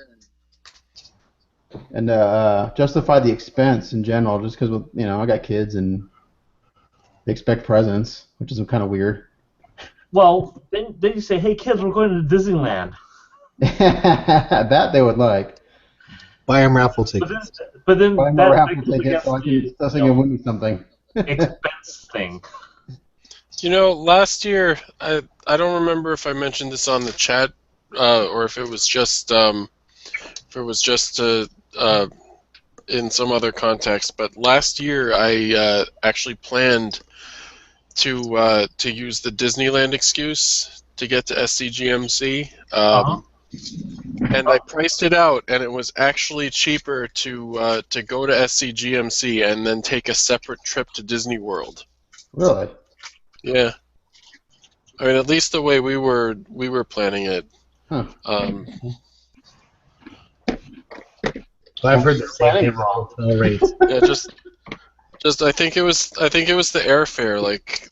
justify the expense in general, just because I got kids and they expect presents, which is kind of weird. Well, then you say, "Hey kids, we're going to Disneyland." That they would like. Buy them raffle tickets. But then Buy that more raffle goes tickets so I against can win me something. expense thing. Last year, I don't remember if I mentioned this on the chat, or if it was just in some other context. But last year, I actually planned to use the Disneyland excuse to get to SCGMC, and I priced it out, and it was actually cheaper to go to SCGMC and then take a separate trip to Disney World. Really? Yeah. I mean, at least the way we were planning it. Huh. I've heard the same thing about hotel rates. Yeah, just I think it was the airfare, like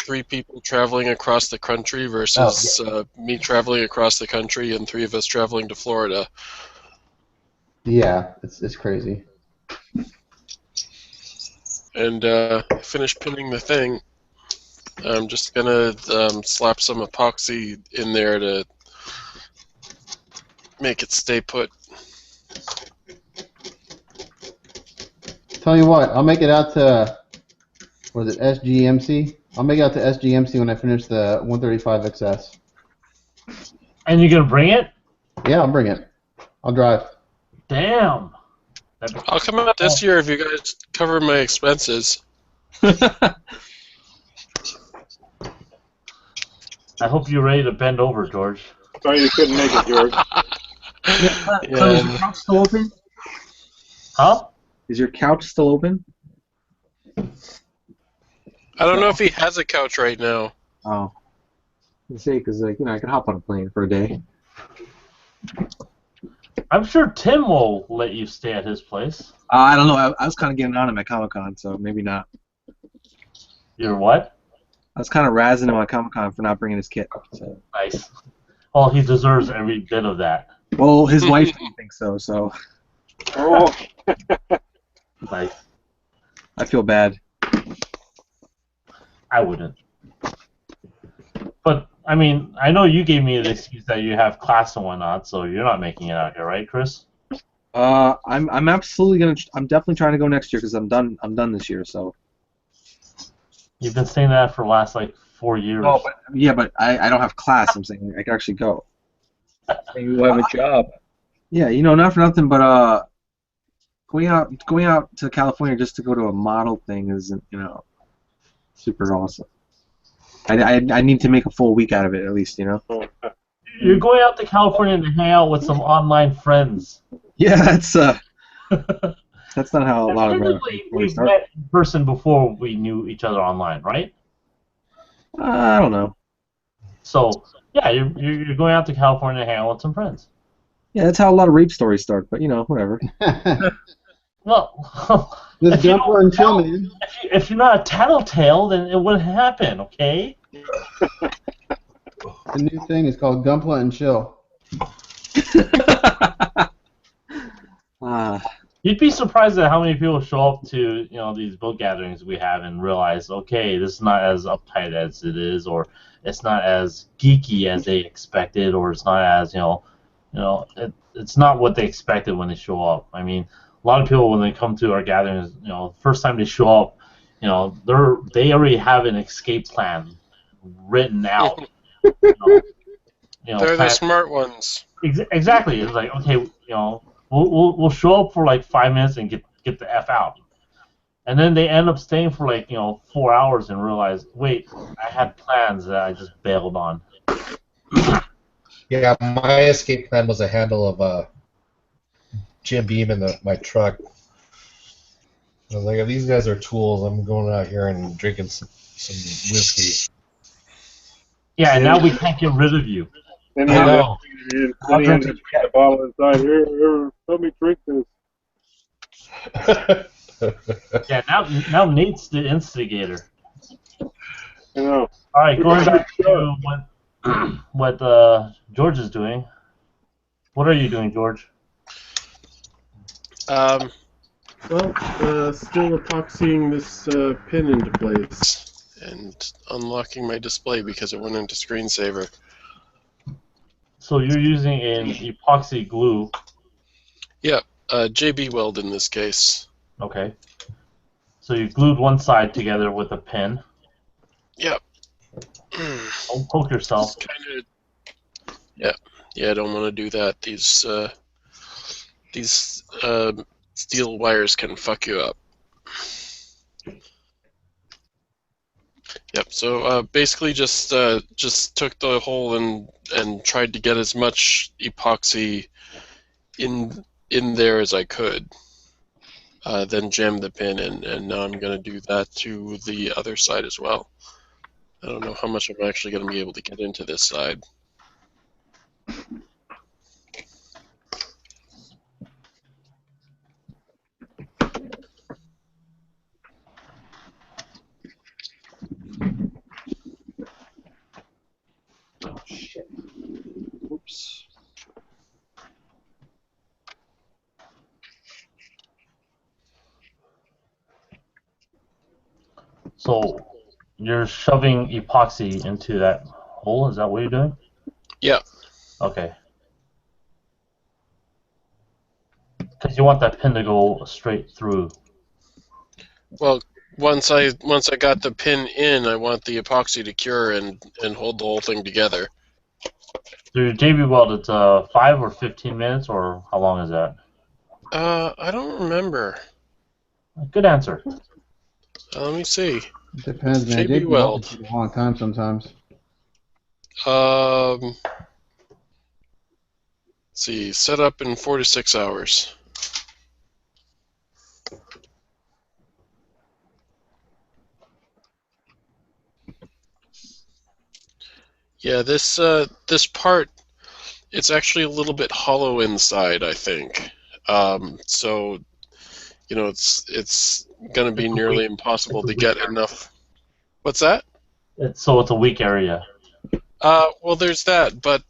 3 people traveling across the country versus me traveling across the country and 3 of us traveling to Florida. Yeah, it's crazy. And I finished pinning the thing. I'm just gonna slap some epoxy in there to make it stay put. Tell you what, I'll make it out to, what is it, SGMC? I'll make it out to SGMC when I finish the 135XS. And you're gonna bring it? Yeah, I'll bring it. I'll drive. Damn. I'll come out this year if you guys cover my expenses. I hope you're ready to bend over, George. Sorry you couldn't make it, George. So is your couch still open? Huh? Is your couch still open? I don't know if he has a couch right now. Oh. Let's say, because I could hop on a plane for a day. I'm sure Tim will let you stay at his place. I don't know. I was kind of getting on him at Comic-Con, so maybe not. You're what? I was kind of razzing him at Comic-Con for not bringing his kit. So. Nice. Oh, he deserves every bit of that. Well, his wife didn't think so, so. Oh. Nice. I feel bad. I wouldn't. But, I mean, I know you gave me the excuse that you have class and whatnot, so you're not making it out here, right, Chris? I'm absolutely gonna. I'm definitely trying to go next year because I'm done. I'm done this year, so. You've been saying that for the last, 4 years. Oh, but I don't have class. I'm saying I can actually go. You have a job. Yeah, not for nothing, but going out to California just to go to a model thing isn't, super awesome. I need to make a full week out of it at least, You're going out to California to hang out with some online friends. Yeah, that's that's not how a lot of we've met in person before we knew each other online, right? I don't know. So yeah, you're going out to California to hang out with some friends. Yeah, that's how a lot of rape stories start. But whatever. Well, Just jump and chill, man. If you're not a tattletale, then it wouldn't happen, okay? The new thing is called Gunpla and Chill. You'd be surprised at how many people show up to these boat gatherings we have and realize, okay, this is not as uptight as it is, or it's not as geeky as they expected, or it's not as it's not what they expected when they show up. I mean, a lot of people when they come to our gatherings, first time they show up, they already have an escape plan written out. They're the Plan smart ones. exactly. It's like, okay, we'll show up for like 5 minutes and get the F out. And then they end up staying for like 4 hours and realize, wait, I had plans that I just bailed on. Yeah, my escape plan was a handle of Jim Beam in my truck. I was like, if these guys are tools, I'm going out here and drinking some whiskey. Yeah, and now we can't get rid of you. Then I know. he ended up putting the bottle inside. Here, let me drink this. Yeah, now Nate's the instigator. You know. All right, going back to what George is doing. What are you doing, George? Well, still epoxying this pin into place. And unlocking my display because it went into screensaver. So you're using an epoxy glue. Yeah, JB Weld in this case. Okay. So you glued one side together with a pin. Yep. Don't poke yourself. Kinda, yeah, I don't want to do that. These steel wires can fuck you up. Yep. So basically, just took the hole and tried to get as much epoxy in there as I could. Then jammed the pin in, and now I'm going to do that to the other side as well. I don't know how much I'm actually going to be able to get into this side. Oh shit. Oops. So you're shoving epoxy into that hole? Is that what you're doing? Yeah. Okay. Because you want that pin to go straight through. Well, once I got the pin in, I want the epoxy to cure and hold the whole thing together. So your JB weld, it's 5 or 15 minutes, or how long is that? I don't remember. Good answer. Let me see. Depends, man. JB Weld. Takes a long time sometimes. Let's see, set up in 4 to 6 hours. Yeah, this part, it's actually a little bit hollow inside, I think. So, it's going to be nearly impossible to get enough. What's that? It's a weak area. Well, there's that, but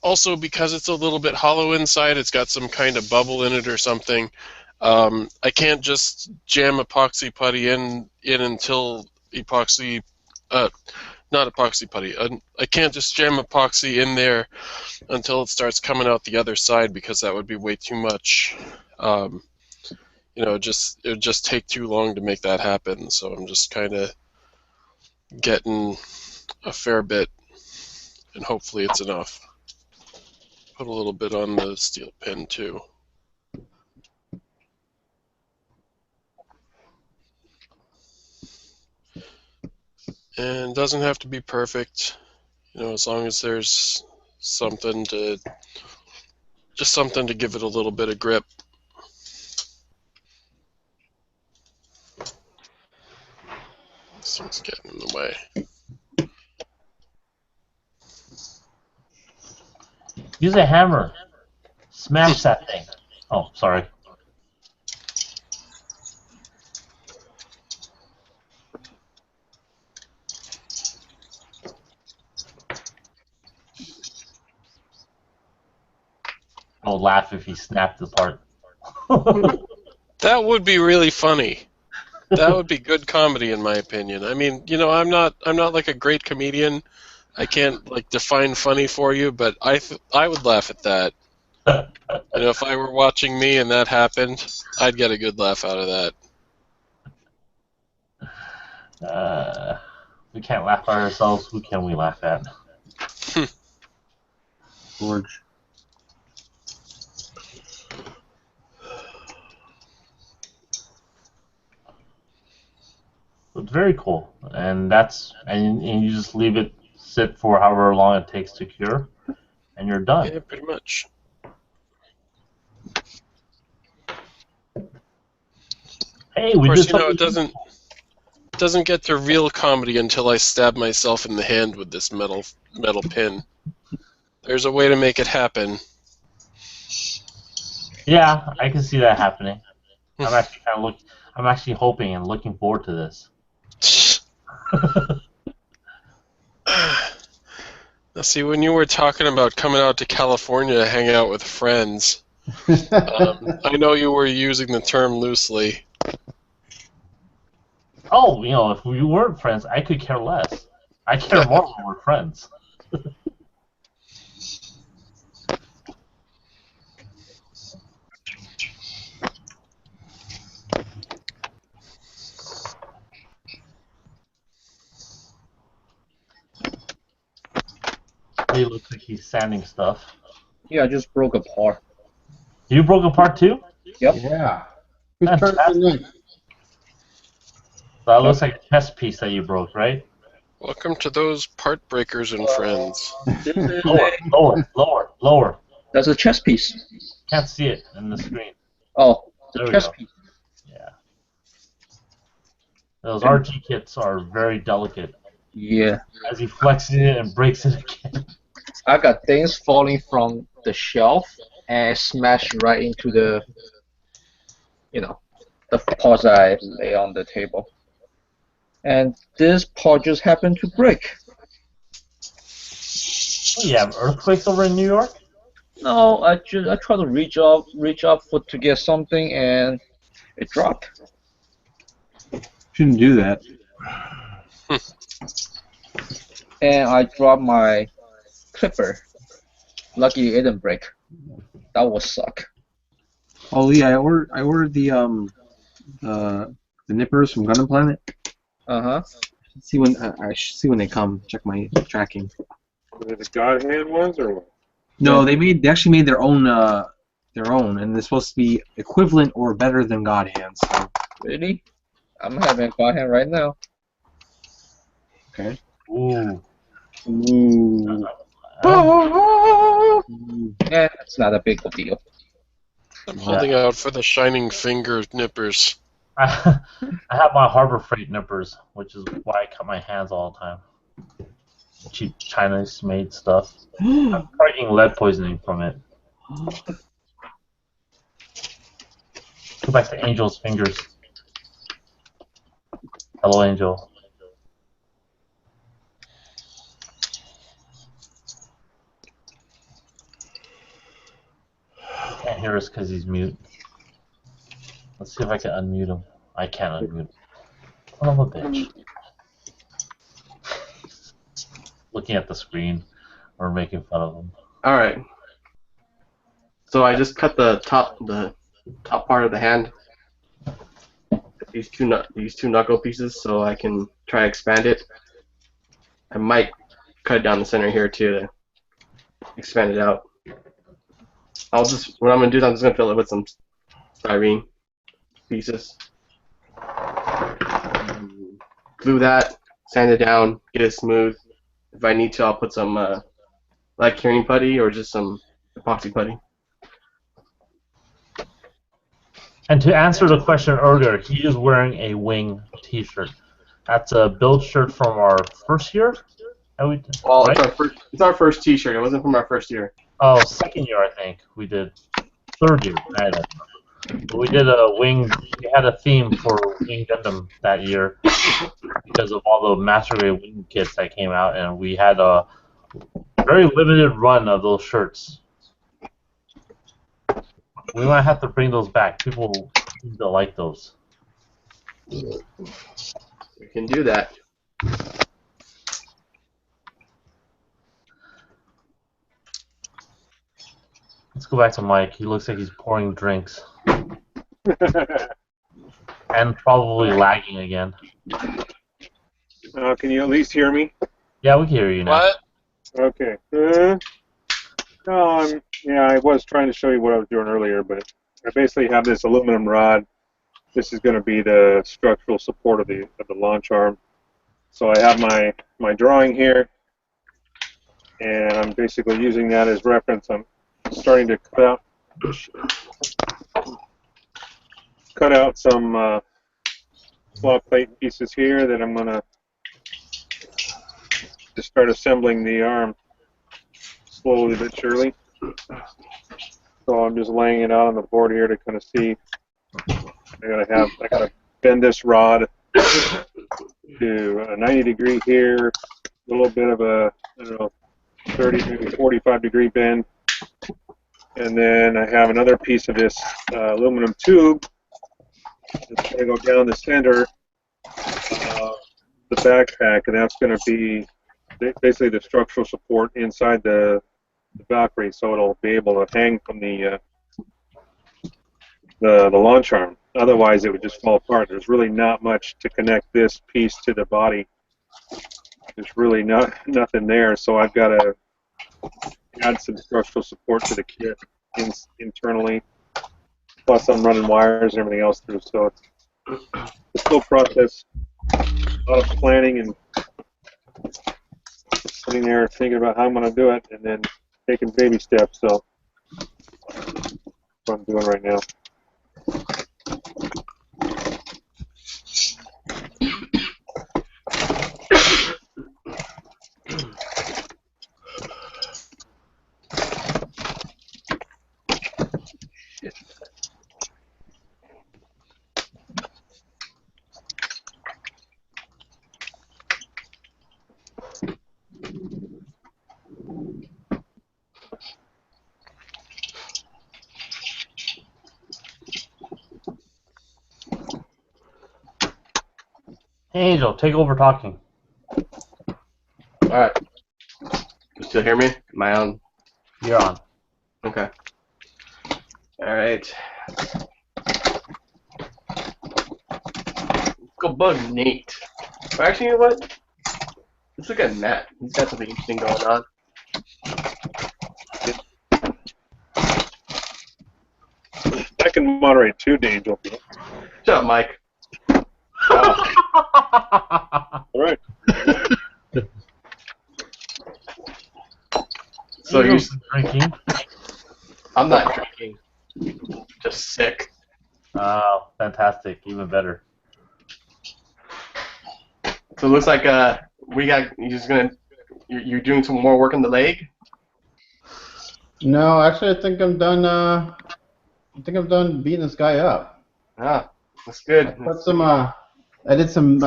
also because it's a little bit hollow inside, it's got some kind of bubble in it or something. I can't just jam epoxy putty in until epoxy, not epoxy putty. I can't just jam epoxy in there until it starts coming out the other side because that would be way too much. It would just take too long to make that happen. So I'm just kind of getting a fair bit, and hopefully it's enough. Put a little bit on the steel pin too. And it doesn't have to be perfect, as long as there's something to give it a little bit of grip. This thing's getting in the way. Use a hammer. Smash that thing. Oh, sorry. I'll laugh if he snapped the part. That would be really funny. That would be good comedy, in my opinion. I mean, you know, I'm not like a great comedian. I can't like define funny for you, but I would laugh at that. You know, if I were watching me and that happened, I'd get a good laugh out of that. We can't laugh at ourselves. Who can we laugh at? George. It's very cool, and you just leave it sit for however long it takes to cure, and you're done. Yeah, pretty much. Hey, Of we course, did you know, something. it doesn't get to real comedy until I stab myself in the hand with this metal pin. There's a way to make it happen. Yeah, I can see that happening. I'm actually hoping and looking forward to this. Now, see, when you were talking about coming out to California to hang out with friends, I know you were using the term loosely. Oh, you know, if we weren't friends, I could care less. I care more when we're friends. He looks like he's sanding stuff. Yeah, I just broke apart. You broke apart too? Yep. Yeah. Whose turn is it next? That looks like a chess piece that you broke, right? Welcome to those part breakers and friends. This is Lower. That's a chess piece. Can't see it in the screen. Oh, There the we chess go. piece. Yeah. Those RG kits are very delicate. Yeah. As he flexes it and breaks it again. I got things falling from the shelf and smashed right into the, the parts I lay on the table. And this part just happened to break. Oh, you have earthquakes over in New York? No, I try to reach up to get something and it dropped. Shouldn't do that. And I dropped my clipper. Lucky it didn't break. That would suck. Oh yeah, I ordered the nippers from Gundam Planet. See when I should see when they come. Check my tracking. Were they the God Hand ones or what? No, they actually made their own, and they're supposed to be equivalent or better than God Hands. So. Really? I'm having a God Hand right now. Okay. Ooh. Ooh. Yeah, it's not a big deal. I'm holding out for the shining finger nippers. I have my Harbor Freight nippers, which is why I cut my hands all the time. Cheap Chinese-made stuff. I'm probably getting lead poisoning from it. Go back to Angel's fingers. Hello, Angel. Can't hear us because he's mute. Let's see if I can unmute him. I can't unmute him. Son of a bitch. Looking at the screen or making fun of him. All right. So I just cut the top part of the hand. These two knuckle pieces, so I can try to expand it. I might cut it down the center here too to expand it out. What I'm gonna do is I'm just gonna fill it with some styrene pieces. Glue that, sand it down, get it smooth. If I need to, I'll put some light curing putty or just some epoxy putty. And to answer the question earlier, he is wearing a Wing T-shirt. That's a build shirt from our first year. Well, right? It's our first T-shirt. It wasn't from our first year. Oh, second year I think we did. Third year, I don't know. But we did a Wing. We had a theme for Wing Gundam that year because of all the Master Grade Wing kits that came out, and we had a very limited run of those shirts. We might have to bring those back. People seem to like those. We can do that. Let's go back to Mike. He looks like he's pouring drinks. And probably lagging again. Can you at least hear me? Yeah, we can hear you now. What? Okay. Yeah, I was trying to show you what I was doing earlier, but I basically have this aluminum rod. This is going to be the structural support of the launch arm. So I have my drawing here, and I'm basically using that as reference. I'm starting to cut out some slot plate pieces here that I'm going to just start assembling the arm slowly but surely. So I'm just laying it out on the board here to kind of see. I gotta bend this rod to a 90 degree here, a little bit of a, I don't know, 30 maybe 45 degree bend, and then I have another piece of this aluminum tube that's going to go down the center of the backpack, and that's going to be basically the structural support inside the Valkyrie, so it'll be able to hang from the launch arm. Otherwise, it would just fall apart. There's really not much to connect this piece to the body. There's really nothing there, so I've got to add some structural support to the kit internally. Plus, I'm running wires and everything else through, so it's a slow process. A lot of planning and sitting there thinking about how I'm going to do it, and then taking baby steps. So that's what I'm doing right now. Hey, Angel, take over talking. Alright. You still hear me? Am I on? You're on. Okay. Alright. Go bug Nate. Or actually, you know what? Let's look at Matt. He's got something interesting going on. I can moderate too, Angel. Shut up, Mike. All right. So you're drinking? I'm not drinking. Just sick. Oh, fantastic. Even better. So it looks like you're doing some more work on the leg? No, actually, I think I'm done. I think I'm done beating this guy up. Ah, that's good. I did some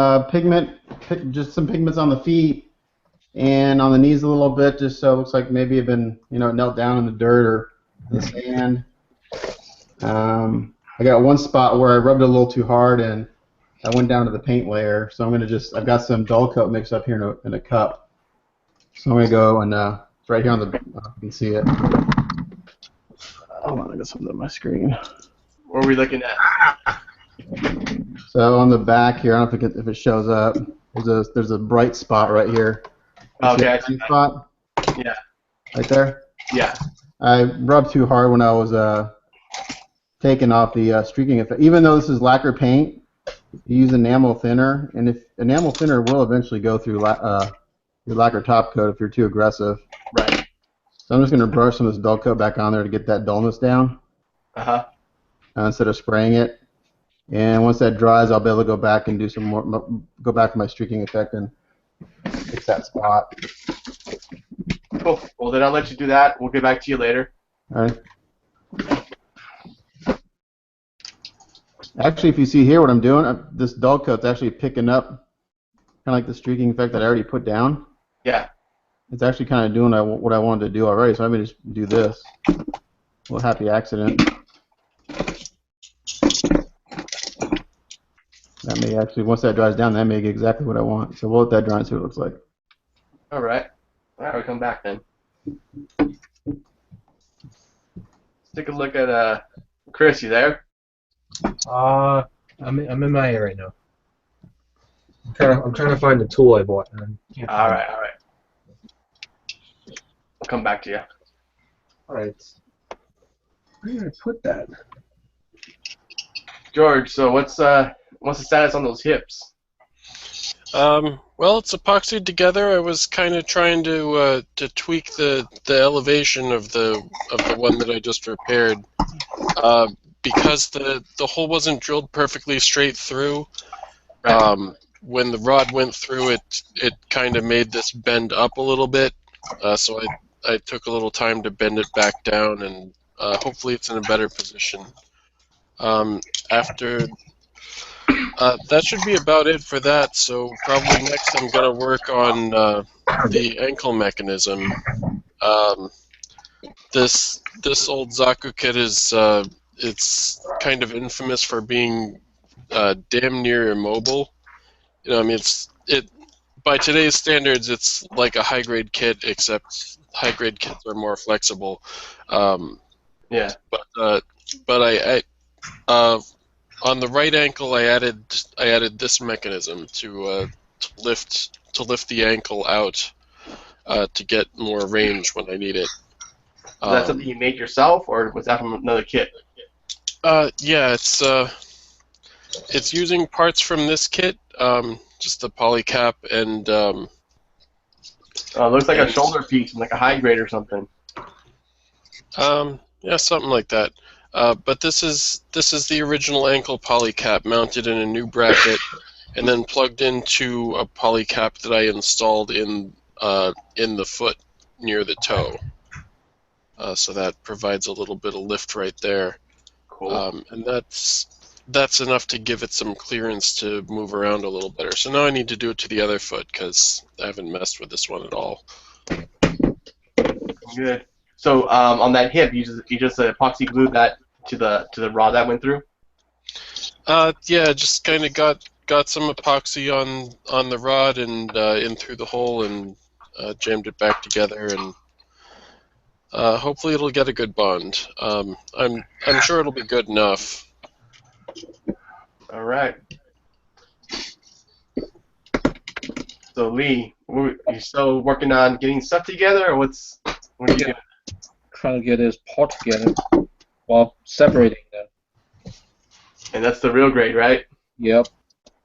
just some pigments on the feet and on the knees a little bit, just so it looks like maybe I've been, knelt down in the dirt or the sand. I got one spot where I rubbed it a little too hard and I went down to the paint layer, so I've got some dull coat mixed up here in a cup. So I'm gonna go and it's right here on the, you can see it. Hold on, I got something on my screen. What are we looking at? So on the back here, I don't know if it shows up. There's a bright spot right here. Okay, I See see that spot? Yeah. Right there. Yeah. I rubbed too hard when I was taking off the streaking effect. Even though this is lacquer paint, you use enamel thinner, and if enamel thinner will eventually go through your lacquer top coat if you're too aggressive. Right. So I'm just going to brush some of this dull coat back on there to get that dullness down. Instead of spraying it. And once that dries, I'll be able to go back and do some more. Go back to my streaking effect and fix that spot. Cool. Well, then I'll let you do that. We'll get back to you later. All right. Actually, if you see here what I'm doing, this dull coat's actually picking up kind of like the streaking effect that I already put down. Yeah. It's actually kind of doing what I wanted to do already, so I'm going to just do this. A little happy accident. That may actually, once that dries down, that may get exactly what I want. So we'll let that dry and see what it looks like. All right. We'll come back then. Let's take a look at Chris. You there? I'm in my area right now. I'm trying to find the tool I bought. And I can't All find right. All right. I'll come back to you. All right. Where did I put that? George, so what's the status on those hips? Well, it's epoxied together. I was kind of trying to tweak the elevation of the one that I just repaired, because the hole wasn't drilled perfectly straight through. When the rod went through it kind of made this bend up a little bit. So I took a little time to bend it back down, and hopefully it's in a better position. After that should be about it for that. So probably next I'm gonna work on the ankle mechanism. This old Zaku kit is it's kind of infamous for being damn near immobile. You know, I mean, by today's standards, it's like a high-grade kit, except high-grade kits are more flexible. Yeah. But I on the right ankle, I added this mechanism to lift the ankle out to get more range when I need it. Is that something you made yourself, or was that from another kit? Yeah, it's using parts from this kit, just the polycap and. Looks like a shoulder piece, like a high grade or something. Yeah, something like that. But this is the original ankle polycap mounted in a new bracket, and then plugged into a polycap that I installed in the foot near the toe. So that provides a little bit of lift right there. Cool. And that's enough to give it some clearance to move around a little better. So now I need to do it to the other foot because I haven't messed with this one at all. Good. So on that hip, you just epoxy glued that to the rod that went through? Yeah, just kind of got some epoxy on the rod and in through the hole and jammed it back together, and hopefully it'll get a good bond. I'm sure it'll be good enough. All right. So Lee, you still working on getting stuff together, or what are you doing? Trying to get this part together while separating them. And that's the real grade, right? Yep.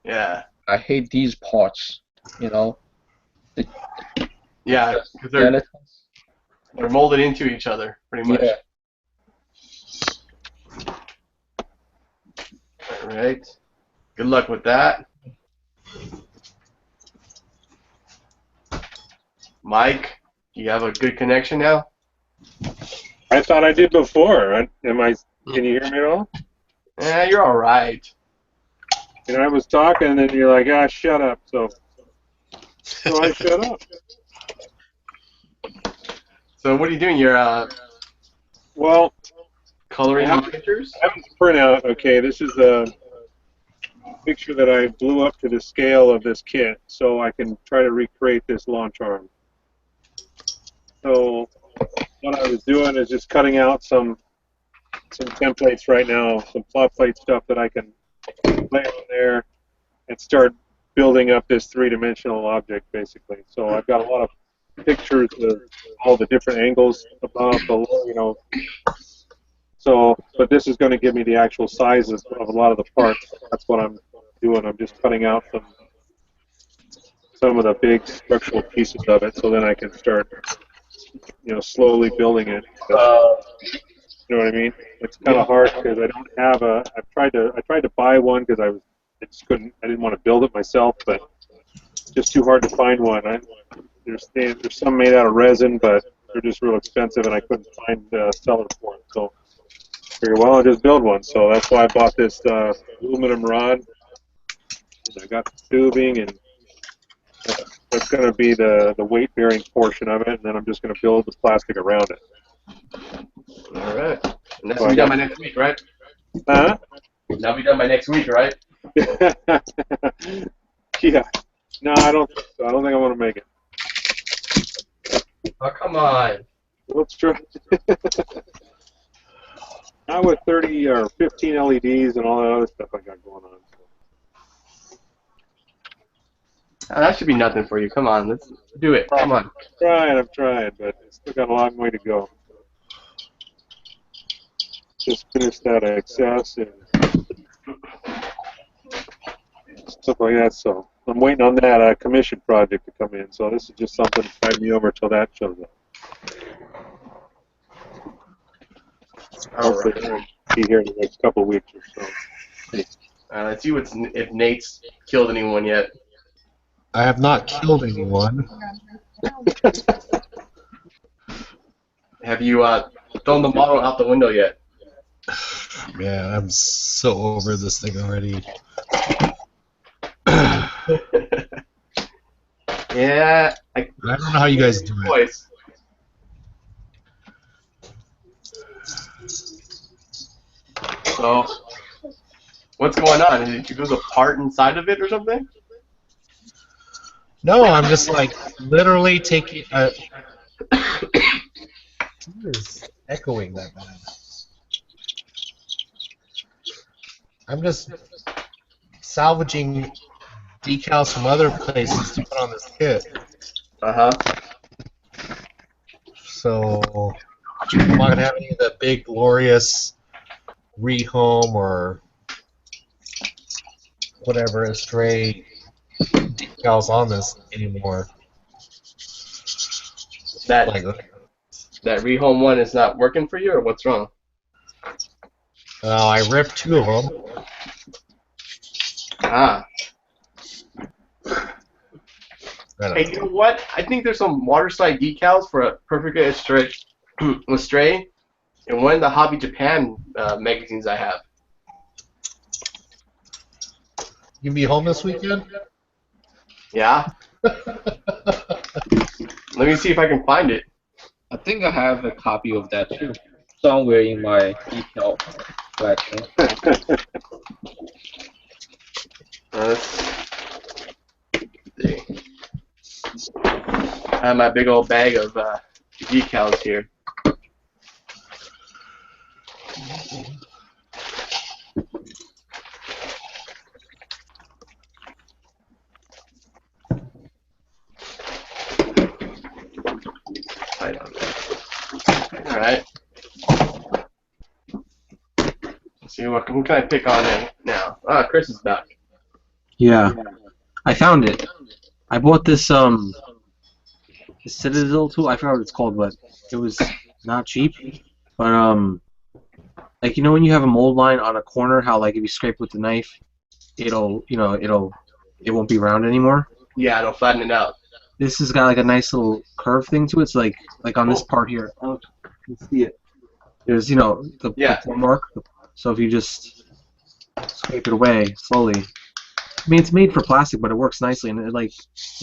Yeah. I hate these parts, you know. Yeah, because they're molded into each other, pretty much. Yeah. All right. Good luck with that. Mike, do you have a good connection now? I thought I did before. Can you hear me at all? Yeah, you're all right. You know, I was talking, and then you're like, "Ah, shut up." So I shut up. So what are you doing? You're Well, coloring I pictures? have a printout. Okay, this is a picture that I blew up to the scale of this kit, so I can try to recreate this launch arm. So what I was doing is just cutting out some templates right now, some plot plate stuff that I can lay on there and start building up this three-dimensional object, basically. So I've got a lot of pictures of all the different angles above, below, you know. So, but this is going to give me the actual sizes of a lot of the parts. That's what I'm doing. I'm just cutting out some of the big structural pieces of it, so then I can start, you know, slowly building it. You know what I mean? It's kind of hard because I don't have a. I tried to buy one because I just couldn't. I didn't want to build it myself, but it's just too hard to find one. There's some made out of resin, but they're just real expensive, and I couldn't find a seller for it. So I figured, well, I'll just build one. So that's why I bought this aluminum rod. And I got the tubing, and that's going to be the weight-bearing portion of it, and then I'm just going to build the plastic around it. All right. And that's going to be done by next week, right? Huh? That'll be done by next week, right? Yeah. No, I don't think so. I don't think I want to make it. Oh, come on. Let's try. Not with 30 or 15 LEDs and all that other stuff I got going on. That should be nothing for you. Come on, let's do it. Come on. I'm trying, but it's still got a long way to go. Just finished that excess and stuff like that, so I'm waiting on that commission project to come in, so this is just something to tide me over till that shows up. Hopefully it'll be here in the next couple of weeks or so. Let's see if Nate's killed anyone yet. I have not killed anyone. Have you thrown the model out the window yet? Man, I'm so over this thing already. Yeah, I don't know how you guys do it. So, what's going on? Did you lose a part inside of it or something? No, I'm just like literally taking. What is echoing that bad? I'm just salvaging decals from other places to put on this kit. So I'm not gonna have any of the big glorious rehome or whatever Astray decals on this anymore. That rehome one is not working for you, or what's wrong? I ripped 2 of them. Hey, you know what? I think there's some water slide decals for a Perfect Astray in one of the Hobby Japan magazines I have. You can be home this weekend? Yeah. Let me see if I can find it. I think I have a copy of that too, somewhere in my detail collection. Let's see. I have my big old bag of decals here. Alright. Let's see, what can I pick on now? Ah, Chris is back. Yeah. I found it. I bought this Citadel tool. I forgot what it's called, but it was not cheap. But like you know when you have a mold line on a corner, how like if you scrape with the knife, it won't be round anymore. Yeah, it'll flatten it out. This has got like a nice little curve thing to it. It's like on this part here. I don't know if you can see it. There's the point mark. So if you just scrape it away slowly. I mean, it's made for plastic, but it works nicely, and it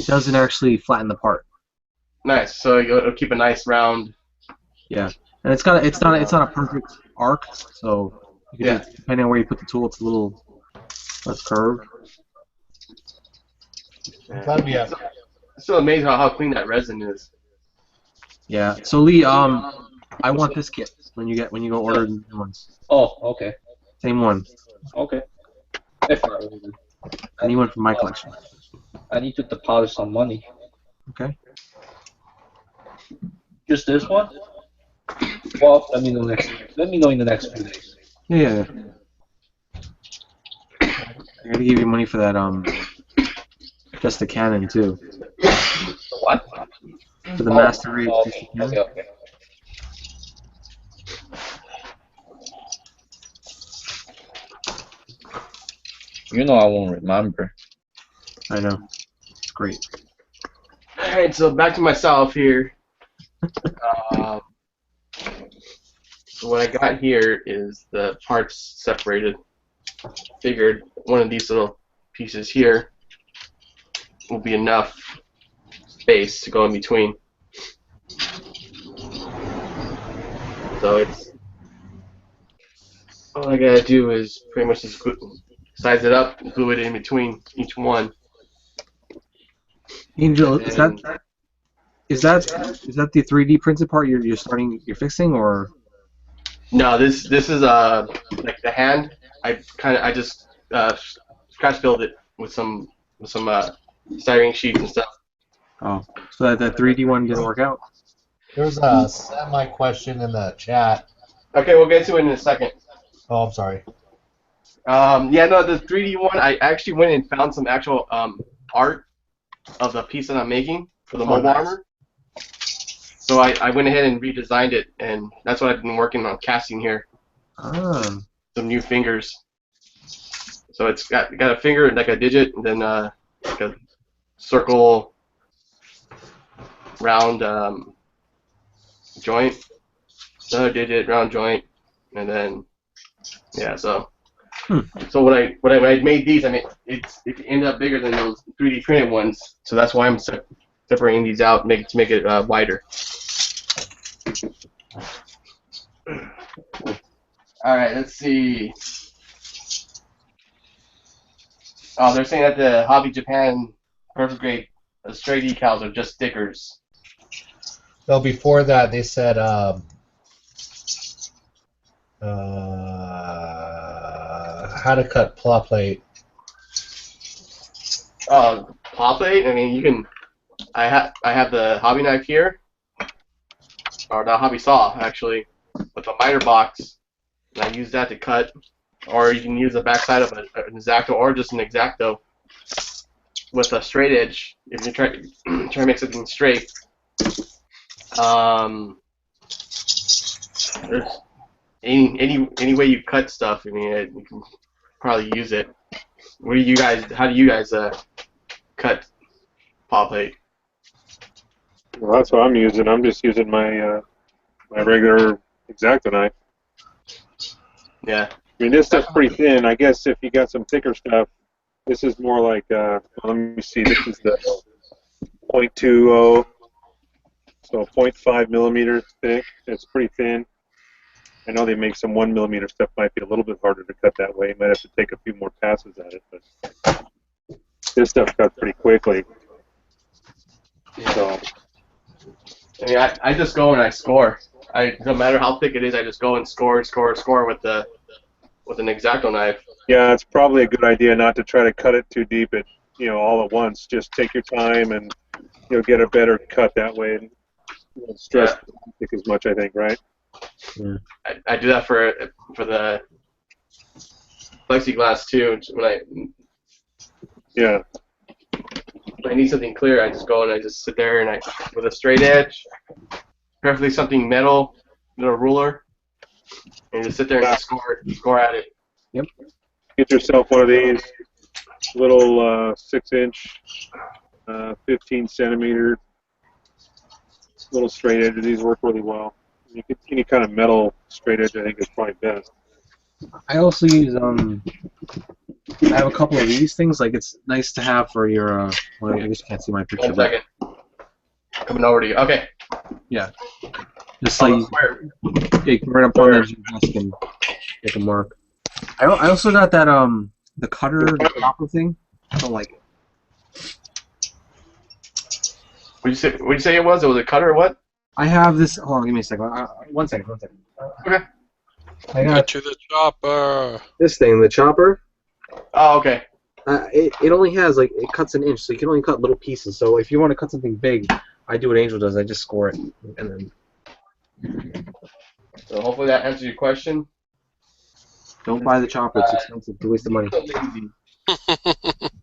doesn't actually flatten the part. Nice. So it'll keep a nice round. Yeah, and it's not a perfect arc, so you can depending on where you put the tool, it's a little less curved. It's still amazing how clean that resin is. Yeah. So Lee, I want this kit when you go order the new ones. Oh, okay. Same one. Okay. I need one from my collection. I need to deposit some money. Okay. Just this one? Well, let me know in the next few days. Yeah. I gotta give you money for that just the cannon too. What? For the master race. Okay. You know I won't remember. I know. It's great. Alright, so back to myself here. So what I got here is the parts separated. Figured one of these little pieces here will be enough space to go in between. So it's all I gotta do is pretty much just size it up, and glue it in between each one. Angel, And is that the 3D printed part you're fixing, or? No, this is like the hand. I just scratch build it with some styrene sheets and stuff. Oh, so that 3D one didn't work out? There's a semi-question in the chat. Okay, we'll get to it in a second. Oh, I'm sorry. Yeah, no, the 3D one, I actually went and found some actual art of the piece that I'm making for the mobile armor. So I went ahead and redesigned it, and that's what I've been working on casting here. Ah. Some new fingers. So it's got a finger, like a digit, and then like a circle, round joint, another digit, round joint, and then yeah. So so when I made these, I mean it ended up bigger than those 3D printed ones. So that's why I'm separating these out, to make it wider. All right, let's see. Oh, they're saying that the Hobby Japan Perfect Grade stray decals are just stickers. No, before that they said how to cut claw plate. Claw plate? I mean, you can. I have the hobby knife here, or the hobby saw actually, with a miter box, and I use that to cut. Or you can use the backside of an X-Acto or just an X-Acto with a straight edge if you try to make something straight. There's any way you cut stuff, I mean, you can probably use it. How do you guys cut paw plate? Well, that's what I'm using. I'm just using my my regular X-Acto knife. Yeah. I mean, this stuff's pretty thin. I guess if you got some thicker stuff, this is more like, well, let me see, this is the 0.20, so 0.5 millimeters thick. It's pretty thin. I know they make some 1 millimeter stuff, might be a little bit harder to cut that way. You might have to take a few more passes at it, but this stuff cuts pretty quickly. So, I mean, I just go and I score. No matter how thick it is, I just go and score with an X-Acto knife. yeah, it's probably a good idea not to try to cut it too deep all at once. Just take your time and you'll get a better cut that way. And you won't stress the plastic as much, I think, right? Yeah. I do that for the plexiglass too. When I need something clear, I just go and I just sit there and with a straight edge, preferably something metal, little ruler, and just sit there and score at it. Yep. Get yourself one of these little 6-inch, 15-centimeter little straight edges. These work really well. Any kind of metal straight edge, I think, is probably best. I also use I have a couple of these things. Like, it's nice to have for your well, I guess you can't see my picture. 1 second. Coming over to you. Okay. Yeah. Just like you can right up on the edge of your desk and make a mark. I also got that the cutter, the chopper thing. I don't like it. What'd you say it was? It was a cutter or what? I have this. Hold on, give me a second. One second. Okay. I got Get to the chopper. this thing, the chopper. Oh, okay. It only has it cuts an inch, so you can only cut little pieces. So if you want to cut something big, I do what Angel does. I just score it, and then. So hopefully that answers your question. Don't buy the chopper. It's expensive. It's a waste of money.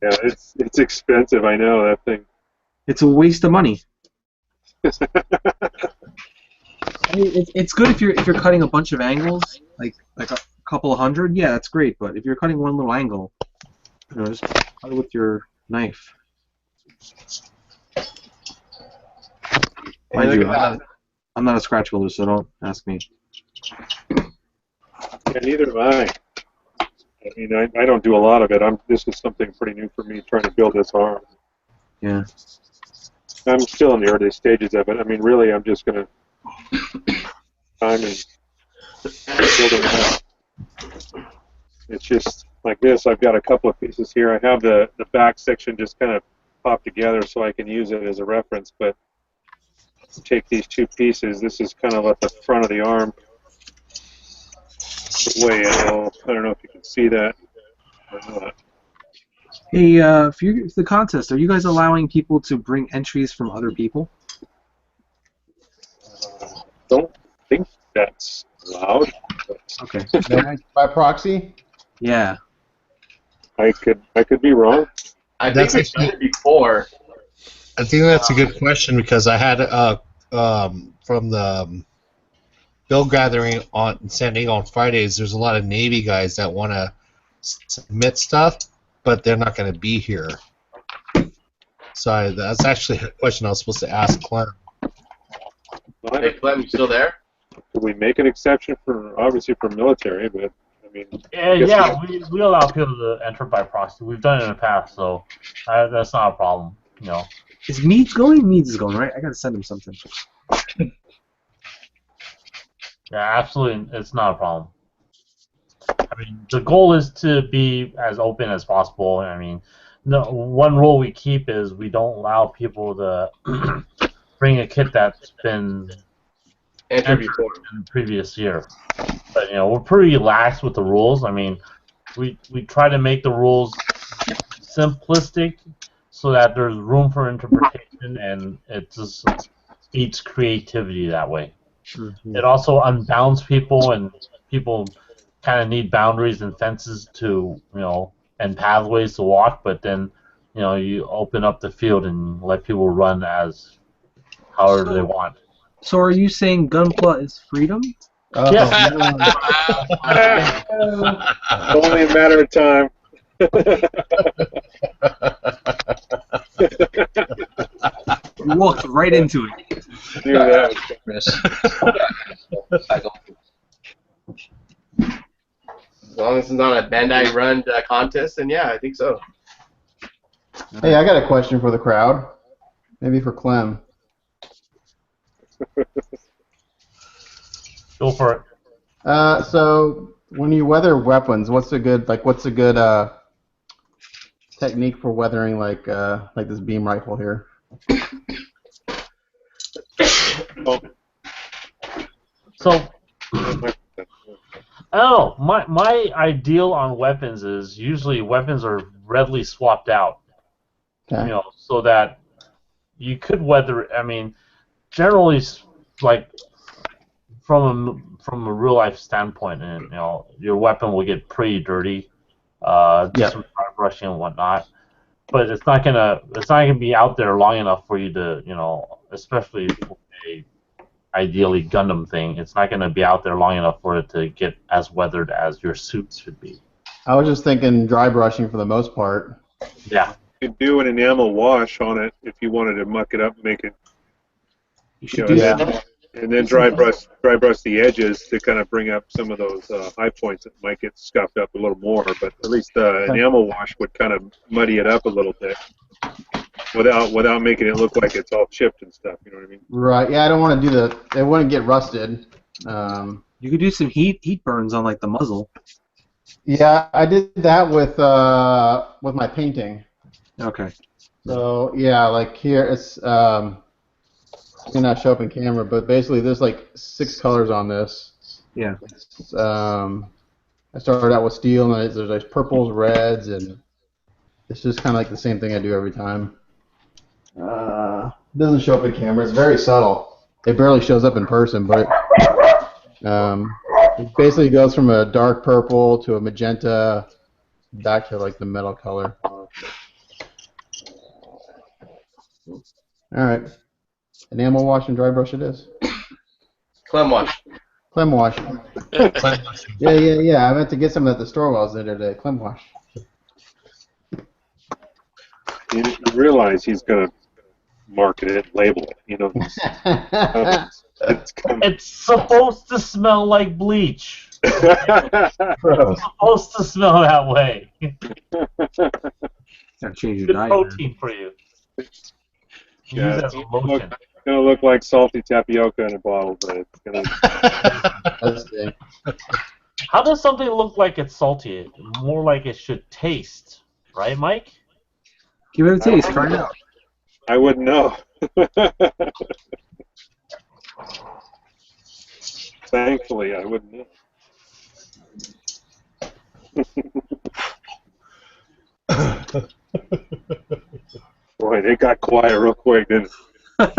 Yeah, it's expensive. I know that thing. It's a waste of money. I mean, it's good if you're cutting a bunch of angles, like a couple of hundred. Yeah, that's great. But if you're cutting one little angle, just cut it with your knife. Mind you, I'm not a scratch builder, so don't ask me. Yeah, neither am I. I mean, I don't do a lot of it. This is something pretty new for me, trying to build this arm. Yeah. I'm still in the early stages of it. I mean, really, I'm just going to time and build it out. It's just, like this, I've got a couple of pieces here. I have the back section just kind of popped together so I can use it as a reference, but take these two pieces. This is kind of at the front of the arm. Way out. I don't know if you can see that or not. Hey, for the contest, are you guys allowing people to bring entries from other people? Don't think that's allowed. Okay. By proxy? Yeah. I could be wrong. I think we've done it before. I think that's a good question because I had from the bill gathering on San Diego on Fridays. There's a lot of Navy guys that want to submit stuff, but they're not going to be here. So that's actually a question I was supposed to ask Clem. Hey, Clem, you still there? Could we make an exception for obviously for military? But I mean, Yeah, we allow people to enter by proxy. We've done it in the past, so that's not a problem. You know. Is Meads going? Meads is going, right? I gotta send him something. Yeah, absolutely, it's not a problem. I mean, the goal is to be as open as possible. I mean, no, one rule we keep is we don't allow people to bring a kit that's been entered before in the previous year. But you know, we're pretty lax with the rules. I mean, we try to make the rules simplistic so that there's room for interpretation, and it just feeds creativity that way. Mm-hmm. It also unbounds people, and people kind of need boundaries and fences to, you know, and pathways to walk. But then, you know, you open up the field and let people run as however they want. So are you saying Gunpla is freedom? Yeah. It's only a matter of time. You walked right into it. Knew that. As long as it's not a Bandai run contest, then yeah, I think so. Hey, I got a question for the crowd. Maybe for Clem. Go for it. So when you weather weapons, what's a good technique for weathering like this beam rifle here? So, I don't know. My ideal on weapons is usually weapons are readily swapped out. Okay. You know, so that you could weather. I mean, generally, like from a real life standpoint, and you know, your weapon will get pretty dirty, just from dry brushing and whatnot. But it's not gonna be out there long enough for you to, you know, especially for a ideally Gundam thing. It's not gonna be out there long enough for it to get as weathered as your suit should be. I was just thinking dry brushing for the most part. Yeah. You could do an enamel wash on it if you wanted to muck it up, and make it. You should do that. And then dry brush the edges to kind of bring up some of those high points that might get scuffed up a little more. But at least enamel wash would kind of muddy it up a little bit, without making it look like it's all chipped and stuff. You know what I mean? Right. Yeah, I don't want to do it wouldn't get rusted. You could do some heat burns on like the muzzle. Yeah, I did that with my painting. Okay. So yeah, like here it's may not show up in camera, but basically there's like 6 colors on this. Yeah. I started out with steel, and there's like purples, reds, and it's just kind of like the same thing I do every time. It doesn't show up in camera. It's very subtle. It barely shows up in person, but it basically goes from a dark purple to a magenta back to like the metal color. All right. Enamel wash and dry brush it is. Clem wash. Clem wash. Yeah. I meant to get some at the store while I was there today. Clem wash. You realize he's gonna market it, label it. You know. It's supposed to smell like bleach. It's supposed to smell that way. Gotta change your Good diet. protein for you. Yeah, Use it as a lotion. It's gonna look like salty tapioca in a bottle, but it's gonna. How does something look like it's salty? More like it should taste, right, Mike? Give it a taste. Try it out. I wouldn't know. Thankfully, I wouldn't know. Boy, they got quiet real quick, didn't it?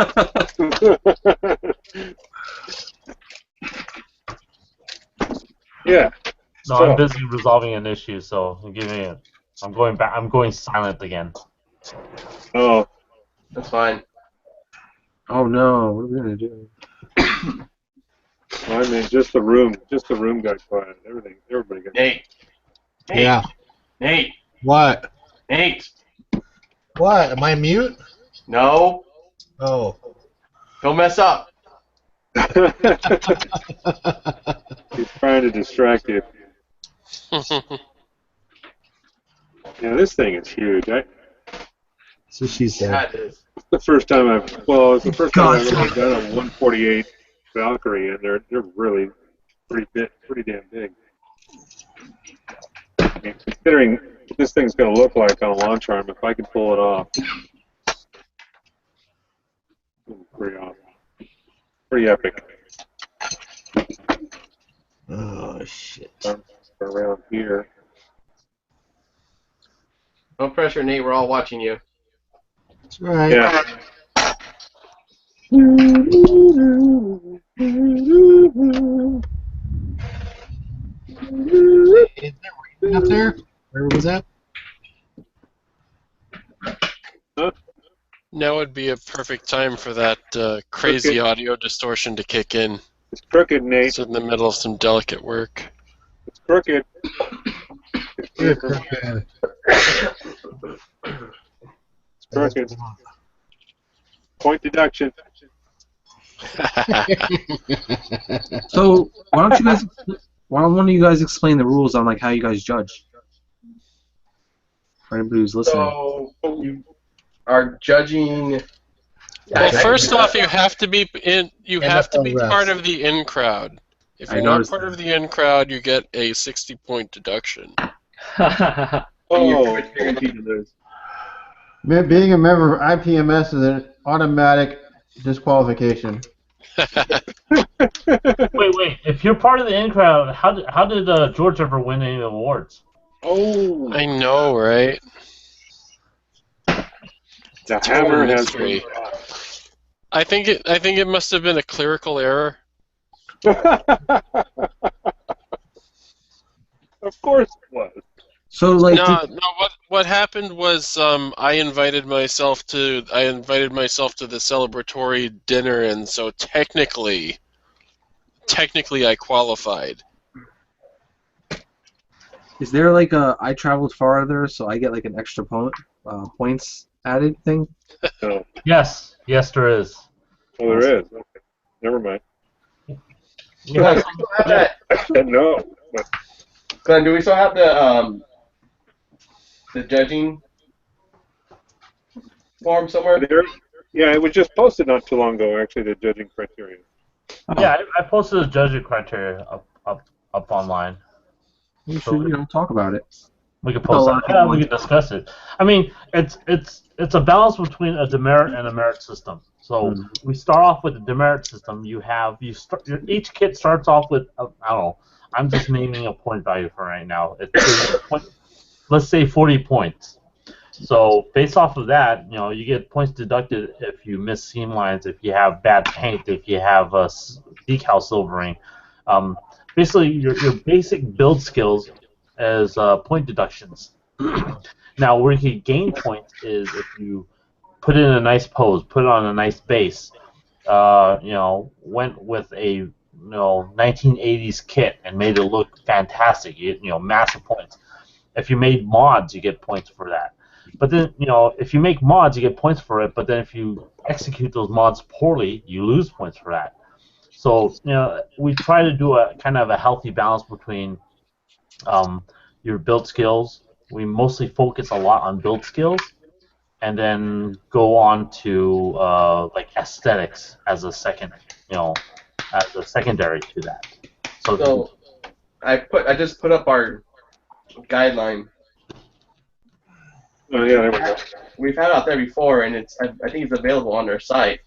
Yeah. No, I'm busy resolving an issue, so give me a. I'm going back. I'm going silent again. Oh. That's fine. Oh no, what are we gonna do? I mean, just the room got quiet. Everybody got. Nate. Yeah. Nate. What? Nate. What? Am I mute? No. Oh. Don't mess up. He's trying to distract you. Yeah, this thing is huge. So she said. Yeah, it is. It's the first time it's the first time I've ever done a 148 Valkyrie, and they're really pretty damn big. I mean, considering what this thing's going to look like on a launch arm, if I can pull it off, pretty awesome, pretty epic. Oh shit. Around here. No pressure, Nate. We're all watching you. That's right. Yeah. Is there rain up there? Where was that? Now would be a perfect time for that crazy audio distortion to kick in. It's crooked, Nate. It's in the middle of some delicate work. It's crooked. You're crooked. It's crooked. Point deduction. So why don't one of you guys explain the rules on like how you guys judge? For anybody who's listening. So you are judging. Well, first off, you have to be in. You have to be part of the in crowd. If you're not part of the in crowd, you get a 60-point deduction. And you're pretty much guaranteed to lose. Being a member of IPMS is an automatic disqualification. Wait. If you're part of the in crowd, how did George ever win any awards? Oh. I know, right? The hammer has. Mystery. I think it must have been a clerical error. Of course it was. So like No. What happened was I invited myself to the celebratory dinner, and so technically I qualified. is there like a I traveled farther so I get like an extra points added thing? No. Yes, there is. Oh, there is. Okay. Never mind. Yeah. No. But Glenn, do we still have the judging form somewhere? yeah, it was just posted not too long ago, actually, the judging criteria. Yeah, I posted the judging criteria up online. We should talk about it. We could post that. Yeah, we could discuss it. I mean, it's a balance between a demerit and a merit system. So we start off with the demerit system. Each kit starts off with I don't know. I'm just naming a point value for right now. Let's say 40 points. So based off of that, you get points deducted if you miss seam lines, if you have bad paint, if you have decal silvering. Basically, your basic build skills as point deductions. Now, where you can gain points is if you put in a nice pose, put on a nice base, went with a 1980s kit and made it look fantastic. Massive points. If you made mods, you get points for that. But then, if you make mods, you get points for it. But then if you execute those mods poorly, you lose points for that. So, we try to do a kind of a healthy balance between your build skills. We mostly focus a lot on build skills, and then go on to like aesthetics as a second, as a secondary to that. So I just put up our guideline. Oh yeah, there we go. We've had it out there before, and I think it's available on their site.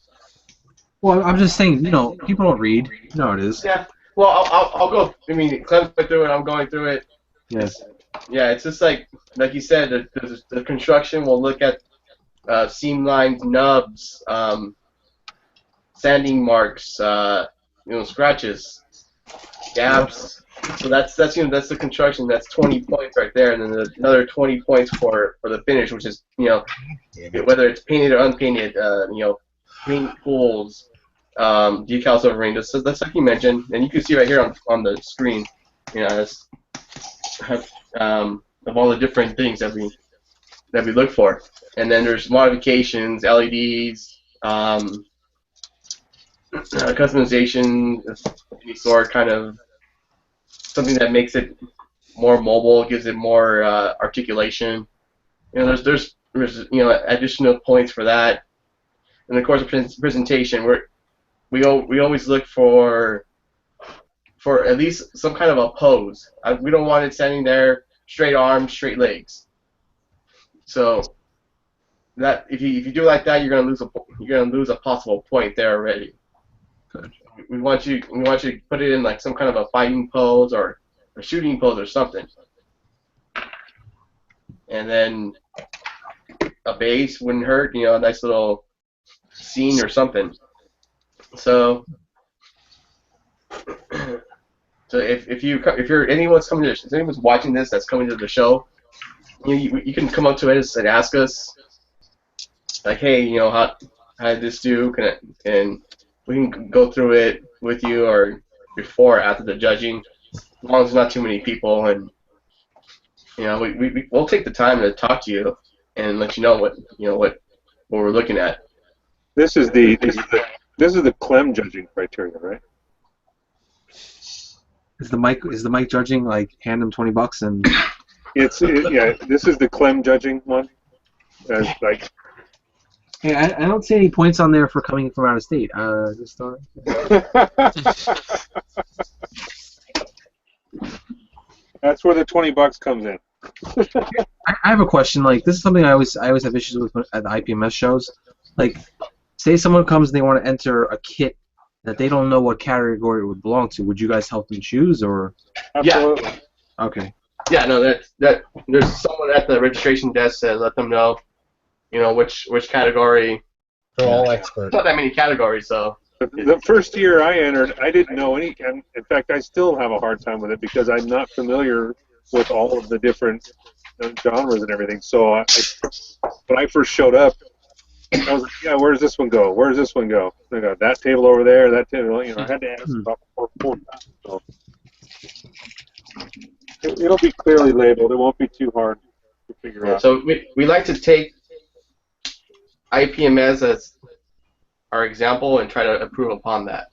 Well, I'm just saying, people don't read. You know how it is. Yeah. Well, I'll go. I mean, Clem's going through it. I'm going through it. Yes. Yeah, it's just like you said, the construction will look at seam lines, nubs, sanding marks, scratches, gaps. So that's the construction. That's 20 points right there, and then there's another 20 points for the finish, which is whether it's painted or unpainted, paint pools, decals over ring. That's like you mentioned, and you can see right here on the screen. That's of all the different things that we look for. And then there's modifications, LEDs, customization of any sort, kind of something that makes it more mobile, gives it more articulation. There's additional points for that. And of course, the presentation. We always look for at least some kind of a pose. We don't want it standing there, straight arms, straight legs. So that if you do it like that, you're gonna lose a possible point there already. Good. We want you to put it in like some kind of a fighting pose or a shooting pose or something. And then a base wouldn't hurt. A nice little scene or something. So if anyone's watching this that's coming to the show, you can come up to us and ask us, like, hey, how did this do? And we can go through it with you, or before or after the judging, as long as there's not too many people, and we'll take the time to talk to you and let you know what we're looking at. This is the Clem judging criteria, right? Is the mic judging, like, hand him $20 and? Yeah. This is the Clem judging one. Like. Hey, I don't see any points on there for coming from out of state. That's where the $20 comes in. I have a question. Like, this is something I always have issues with at the IPMS shows. Like, say someone comes and they want to enter a kit that they don't know what category it would belong to. Would you guys help them choose, or? Absolutely. Yeah. Okay. Yeah, no, that there's someone at the registration desk that let them know, which category. They're all experts. Not that many categories, so. The first year I entered, I didn't know any. And in fact, I still have a hard time with it because I'm not familiar with all of the different genres and everything. So when I first showed up, I was like, yeah, where does this one go? Where does this one go? I got that table over there, that table. I had to ask about four times. So it'll be clearly labeled. It won't be too hard to figure out. So we like to take IPMS as our example and try to improve upon that.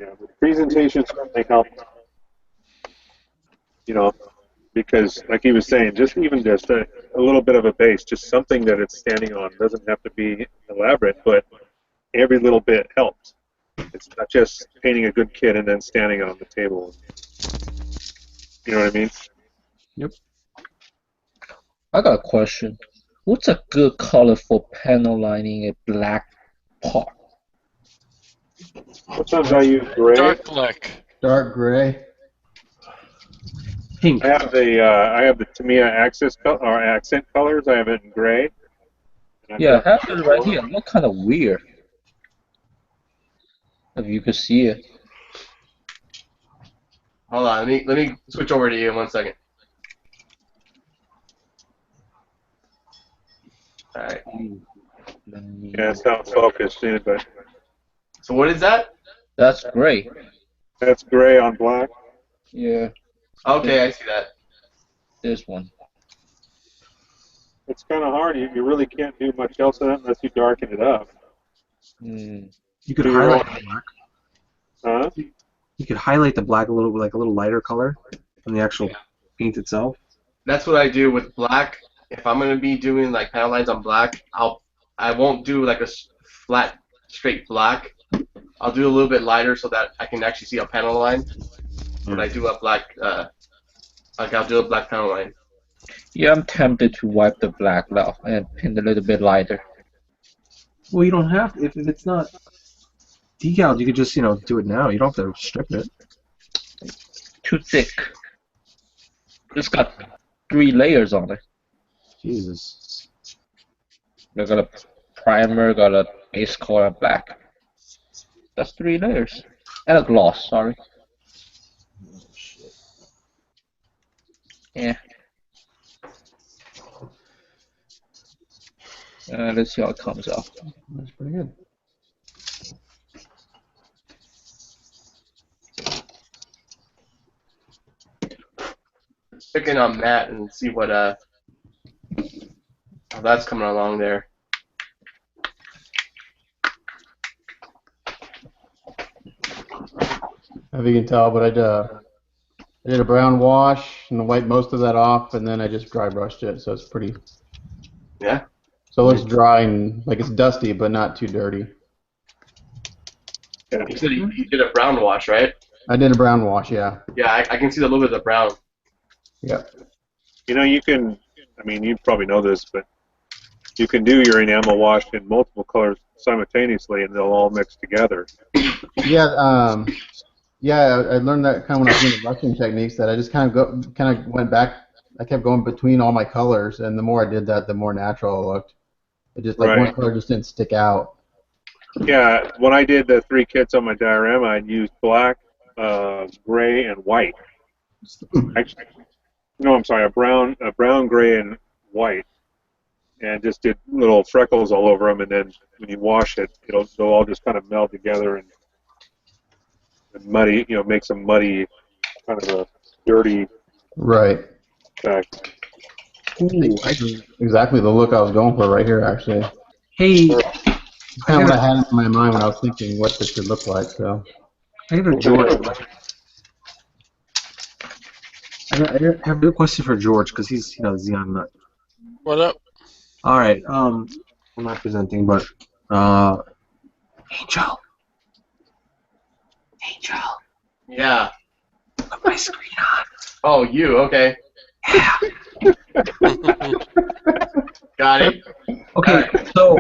Yeah, the presentation certainly helps. Because like he was saying, just a little bit of a base, just something that it's standing on. Doesn't have to be elaborate, but every little bit helps. It's not just painting a good kit and then standing on the table. You know what I mean? Yep. I got a question. What's a good color for panel lining a black part? Sometimes I use gray. Dark black. Dark gray. Pink. I have the Tamiya accent colors. I have it in gray. Yeah, I have it right here. Look kind of weird. If you could see it. Hold on, let me switch over to you in 1 second. All right. Yeah, it's not focused in, but. So what is that? That's gray. That's gray on black. Yeah. Okay, I see that. This one. It's kind of hard. You really can't do much else with it unless you darken it up. Mm. You could highlight the black. Huh? You could highlight the black a little, like a little lighter color than the actual paint itself. That's what I do with black. If I'm gonna be doing like panel lines on black, I I won't do like a flat, straight black. I'll do a little bit lighter so that I can actually see a panel line. When I do a black, like I'll do a black panel line. Yeah, I'm tempted to wipe the black out and paint a little bit lighter. Well, you don't have to. If it's not decaled, you could just do it now. You don't have to strip it. Too thick. It's got 3 layers on it. Jesus. They got a primer, got a base color, and black. That's 3 layers. And a gloss, sorry. Oh, shit. Yeah. Let's see how it comes out. That's pretty good. Picking on Matt and see what how that's coming along there. If you can tell, but I did a brown wash and wiped most of that off, and then I just dry brushed it, so it's pretty. Yeah. So it looks dry and like it's dusty, but not too dirty. You said you did a brown wash, right? I did a brown wash, yeah. Yeah, I can see a little bit of the brown. Yep. You can, I mean, you probably know this, but you can do your enamel wash in multiple colors simultaneously, and they'll all mix together. Yeah, I learned that kind of when I was doing the brushing techniques. That I just kind of went back. I kept going between all my colors, and the more I did that, the more natural it looked. It just like one color just didn't stick out. Yeah, when I did the 3 kits on my diorama, I used black, gray, and white. Actually, no, I'm sorry, a brown, gray, and white, and just did little freckles all over them. And then when you wash it, they'll all just kind of meld together and muddy, make some muddy, kind of a dirty Right. effect. Ooh, Exactly the look I was going for right here, actually. hey, It's kind of what I had in my mind when I was thinking what this should look like. So. I got a George. I have a question for George because he's the Xeon nut. What up? All right. I'm not presenting, but Angel. Yeah. Put my screen on. Oh, you, okay. Yeah. Got it. Okay. So.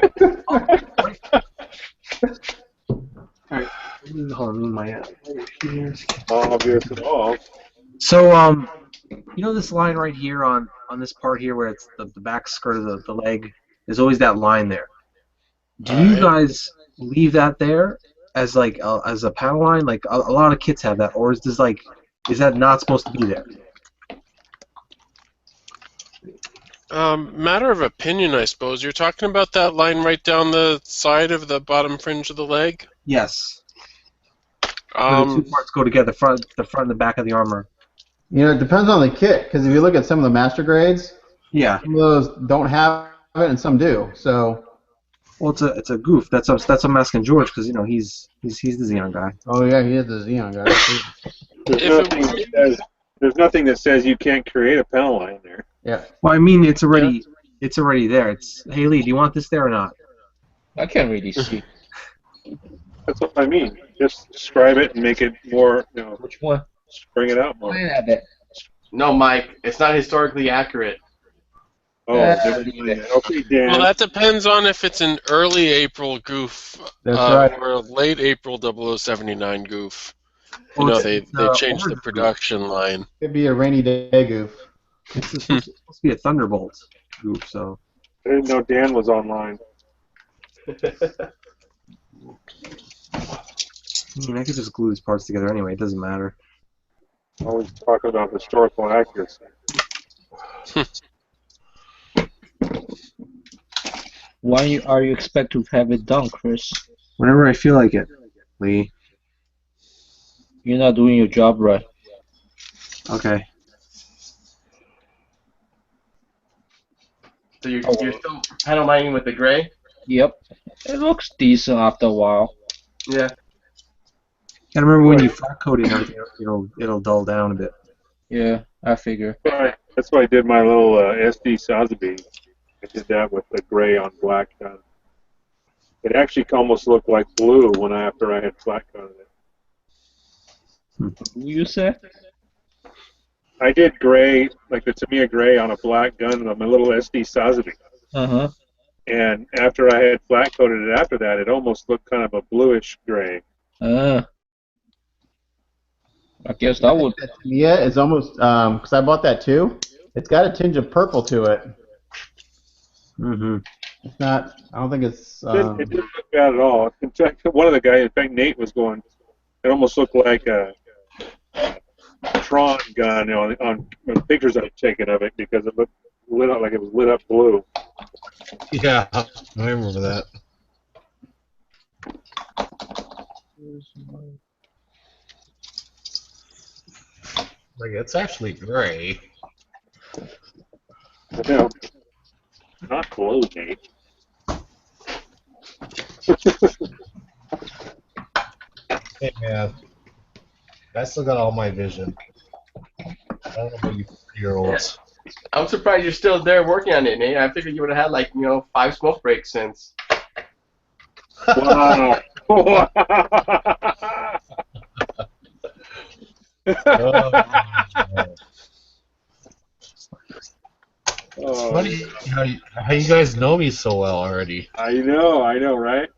All right. Hold on, my here. Obvious at all. So this line right here on this part here where it's the back skirt of the leg, there's always that line there. Do you guys leave that there as like as a panel line? Like a lot of kits have that, or is that not supposed to be there? Matter of opinion, I suppose. You're talking about that line right down the side of the bottom fringe of the leg? Yes. The 2 parts go together, the front and the back of the armor. It depends on the kit, because if you look at some of the master grades, yeah, some of those don't have it and some do. So. Well, it's a goof. That's what I'm asking George because he's the Xeon guy. Oh yeah, he is the Xeon guy. There's nothing that says you can't create a panel line there. Yeah. Well, I mean, it's already there. It's hey Lee, do you want this there or not? I can't really see. That's what I mean. Just describe it and make it more, Which one? bring it out more. No, Mike, it's not historically accurate. Oh, okay, Dan. Well, that depends on if it's an early April goof or a late April 0079 goof. They changed the production line. It'd be a rainy day goof. It's supposed to be a Thunderbolt goof, so. I didn't know Dan was online. I could just glue these parts together anyway. It doesn't matter. Always talk about historical accuracy. When are you expect to have it done, Chris? Whenever I feel like it, Lee. You're not doing your job right. Okay. So you're still panel lining with the gray? Yep. It looks decent after a while. Yeah. Gotta remember when you flat coat it and everything, it'll dull down a bit. Yeah, I figure. That's why I did my little SD Sotheby. I did that with the gray on black done. It actually almost looked like blue after I had flat coated it. You say? I did gray, like the Tamiya gray on a black gun on my little SD Sazabi. Uh-huh. And after I had flat coated it after that, it almost looked kind of a bluish gray. I guess that would. Yeah, it's almost because I bought that too. It's got a tinge of purple to it. Mm-hmm. It's not. I don't think it's. It didn't look bad at all. In fact, one of the guys, in fact, Nate was going. It almost looked like a Tron gun on pictures I've taken of it because it looked lit up like it was lit up blue. Yeah, I remember that. Like, it's actually gray. No, not blue, Nate. Hey, man. I still got all my vision. I don't know about you 3-year-olds. I'm surprised you're still there working on it, Nate. I figured you would have had like 5 smoke breaks since. Wow. It's funny how you guys know me so well already. I know, right?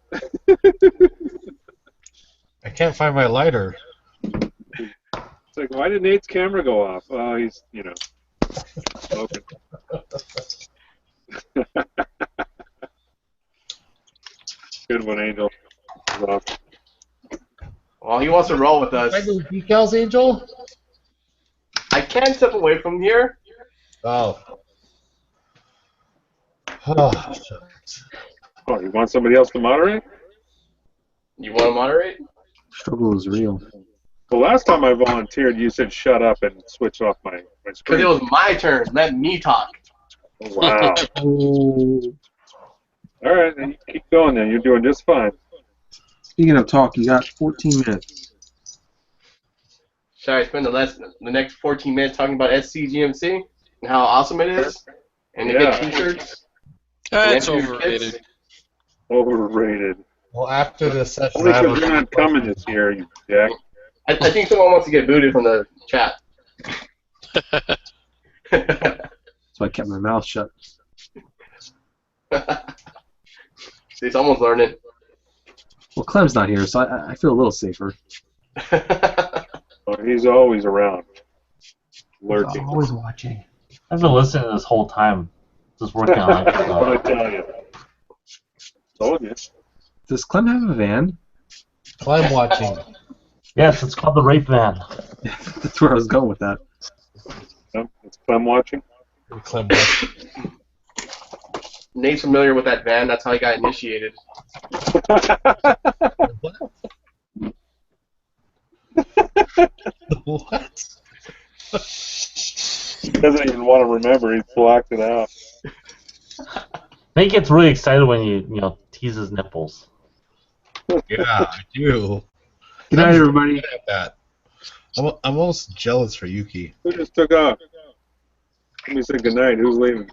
I can't find my lighter. It's like, why did Nate's camera go off? Oh, he's, smoking. Good one, Angel. Well, he wants to roll with us. Can I do decals, Angel? I can step away from here. Oh. Oh, Oh, you want somebody else to moderate? You want to moderate? Struggle is real. The last time I volunteered, you said shut up and switch off my Because screen. it was my turn. Let me talk. Wow. All right, then you keep going then. You're doing just fine. Speaking of talk, you got 14 minutes. Should I spend the next 14 minutes talking about SCGMC and how awesome it is? And to get t-shirts? That's And overrated. kids? Overrated. well, after this session, Only I have because you're not coming this year, you jack. I think someone wants to get booted from the chat. So I kept my mouth shut. See, someone's learning. Well, Clem's not here, so I feel a little safer. Oh, he's always around. Lurking. Always watching. I've been listening this whole time, just working on it. What I tell you. Told you. Does Clem have a van? Climb watching. Yes, it's called the Rape Van. That's where I was going with that. No, it's Clem watching. Climb watching. Nate's familiar with that van. That's how he got initiated. What? He doesn't even want to remember. He's blocked it out. Nate gets really excited when you tease his nipples. Yeah, I do. Good night, everybody. Good at that. I'm almost jealous for Yuki. Who just took off? Let me say goodnight. Who's leaving?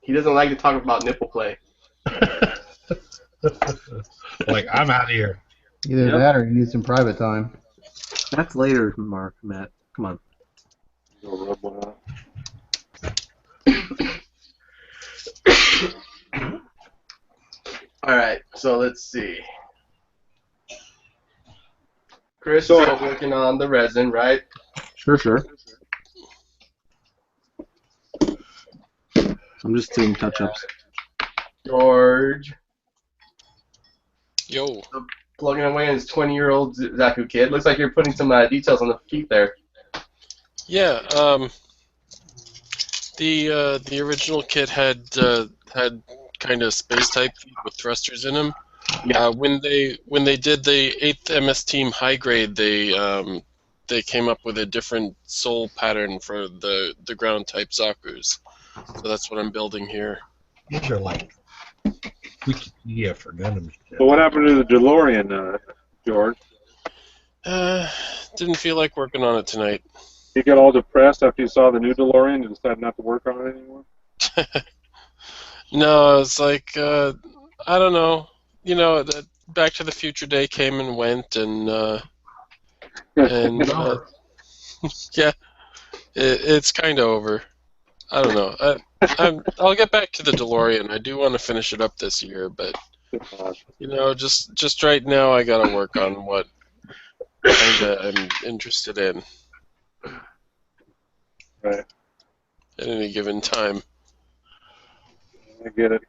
He doesn't like to talk about nipple play. Like, I'm out of here. Either that or you need some private time. That's later, Matt. Come on. Go rub one out. Alright, so let's see. Chris is working on the resin, right? Sure. I'm just doing touch-ups. George. Yo. Plugging away on his 20-year-old Zaku kid. Looks like you're putting some details on the feet there. Yeah. The original kit had kind of space type feet with thrusters in them. Yeah. When they did the 8th MS Team high grade, they came up with a different sole pattern for the ground type Zakus. So that's what I'm building here. These are like Wikipedia for Gundam shit. So what happened to the DeLorean, George? Didn't feel like working on it tonight. You got all depressed after you saw the new DeLorean and decided not to work on it anymore? No, it's like I don't know. You know, the Back to the Future Day came and went, and yeah, it's kind of over. I don't know. I'll get back to the DeLorean. I do want to finish it up this year, but you know, just right now, I gotta work on what I'm interested in Right. at any given time. I get it.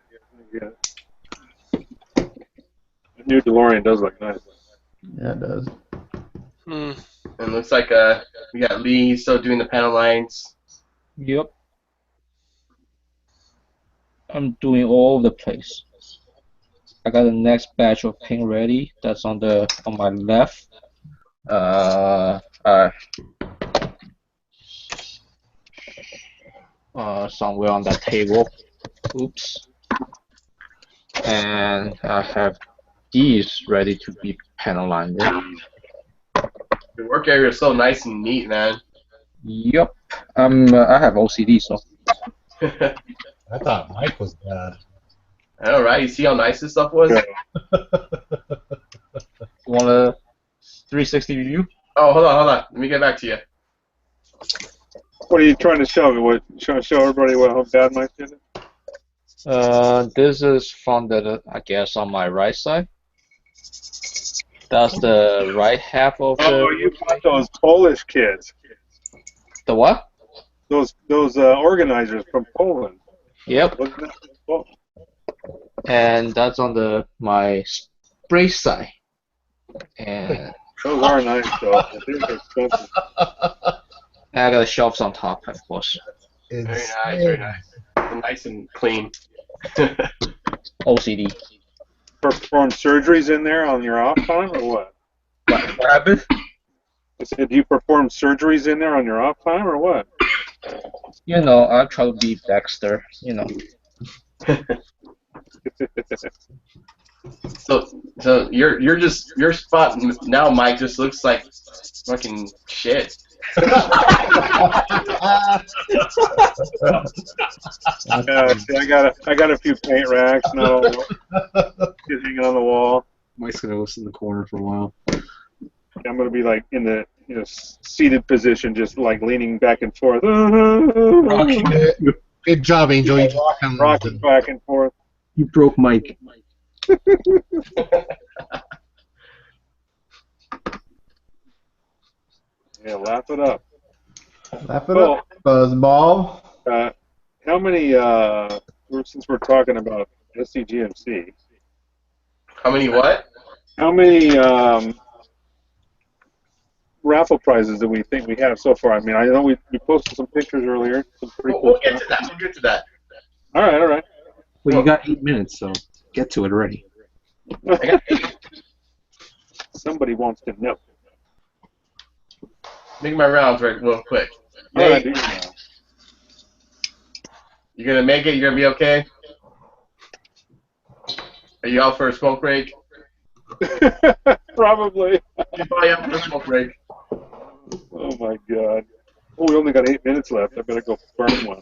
The new DeLorean does look nice. Yeah, it does. And it looks like we got Lee still doing the panel lines. Yep. I'm doing all over the place. I got the next batch of paint ready. That's on my left. Somewhere on that table. Oops. And I have these ready to be panel lined. Your work area is so nice and neat, man. Yep. I have OCD, so. I thought Mike was bad. I know, right? You see how nice this stuff was? You want a 360 view? Oh, hold on. Let me get back to you. What are you trying to show me? What trying to show everybody how bad my shit is? This is from I guess on my right side. That's the right half of the. Oh, you got those Polish kids. The what? Those organizers from Poland. Yep. Wasn't that cool? And that's on my spray side. And Those are nice, though. I think they're expensive. I got shelves on top, of course. Very nice, very nice. Nice and clean. OCD. Perform surgeries in there on your off time, or what? What happened? I said, do you perform surgeries in there on your off time, or what? You know, I try to be Dexter. You know. So your spot now, Mike, just looks like fucking shit. See, I got a few paint racks now, hanging on the wall. Mike's gonna go sit in the corner for a while. I'm gonna be like in the seated position, just like leaning back and forth. Good job, Angel. You Rocking back and forth. You broke Mike. Yeah, laugh it up. Laugh it up, Buzzball. How many? Since we're talking about SCGMC, How many what? how many raffle prizes do we think we have so far? I mean, I know we posted some pictures earlier. Some pretty cool We'll get to stuff. that. We'll get to that. All right. Well, you got 8 minutes, so get to it already. Somebody wants to know. Make my rounds real quick. All right, Nate, you gonna make it? You gonna be okay? Are you out for a smoke break? Probably. You're probably out for a smoke break. Oh my God. Oh, we only got 8 minutes left. I better go burn one.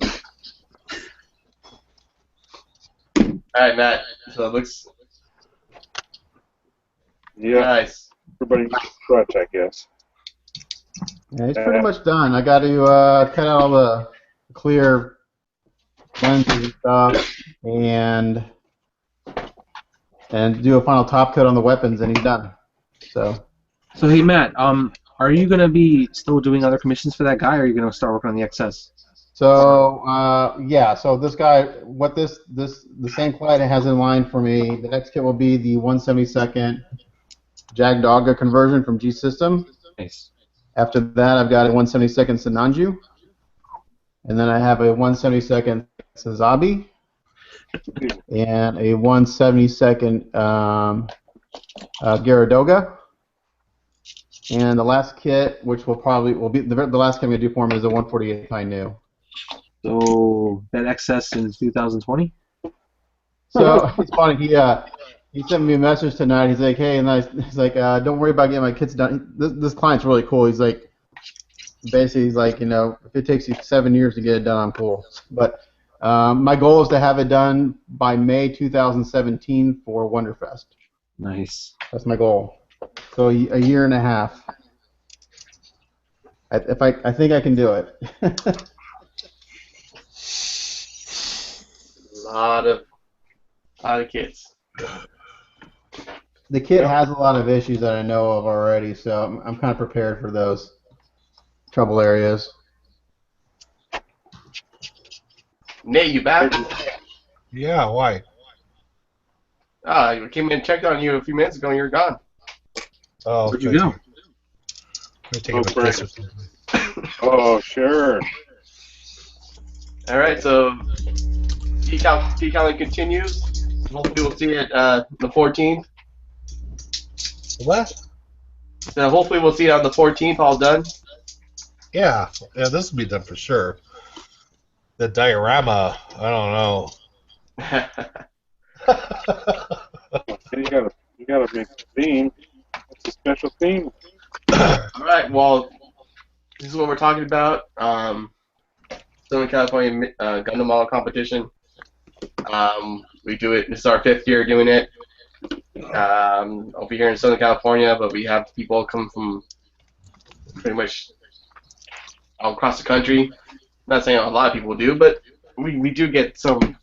All right, Matt. So it looks Yeah. nice. Everybody needs a crutch, I guess. Yeah, he's pretty much done. I got to cut out all the clear lenses and stuff, and do a final top coat on the weapons, and he's done. So hey Matt, are you gonna be still doing other commissions for that guy, or are you gonna start working on the XS? yeah. So this guy, the same client has in line for me. The next kit will be the 1/72nd Jagdogga conversion from G System. Nice. After that, I've got a 1/72nd Sananju, and then I have a 1/72nd Sazabi, and a 1/72nd Gyaradoga. And the last kit, which will be the last kit I'm gonna do for him, is a 148 High New. So that XS in 2020. So it's funny. He sent me a message tonight. He's like, hey, and he's like, don't worry about getting my kits done. This client's really cool. He's like, basically, he's like, if it takes you 7 years to get it done, I'm cool. But My goal is to have it done by May 2017 for Wonderfest. Nice. That's my goal. So a year and a half. I think I can do it. A lot of kids. The kit has a lot of issues that I know of already, so I'm kind of prepared for those trouble areas. Nate, you back? Yeah, why? I came in and checked on you a few minutes ago and you're gone. Oh, Where'd you go? Take a piss or something. Oh, sure. All right, so decalling continues. Hopefully we'll see it the 14th. What? So hopefully we'll see it on the 14th all done. Yeah, this will be done for sure. The diorama, I don't know. You gotta make a theme. It's a special theme. All right, well, this is what we're talking about. Southern California Gundam Model Competition. We do it. This is our 5th year doing it. I'll be here in Southern California, but we have people come from pretty much all across the country. Not saying a lot of people do, but we do get some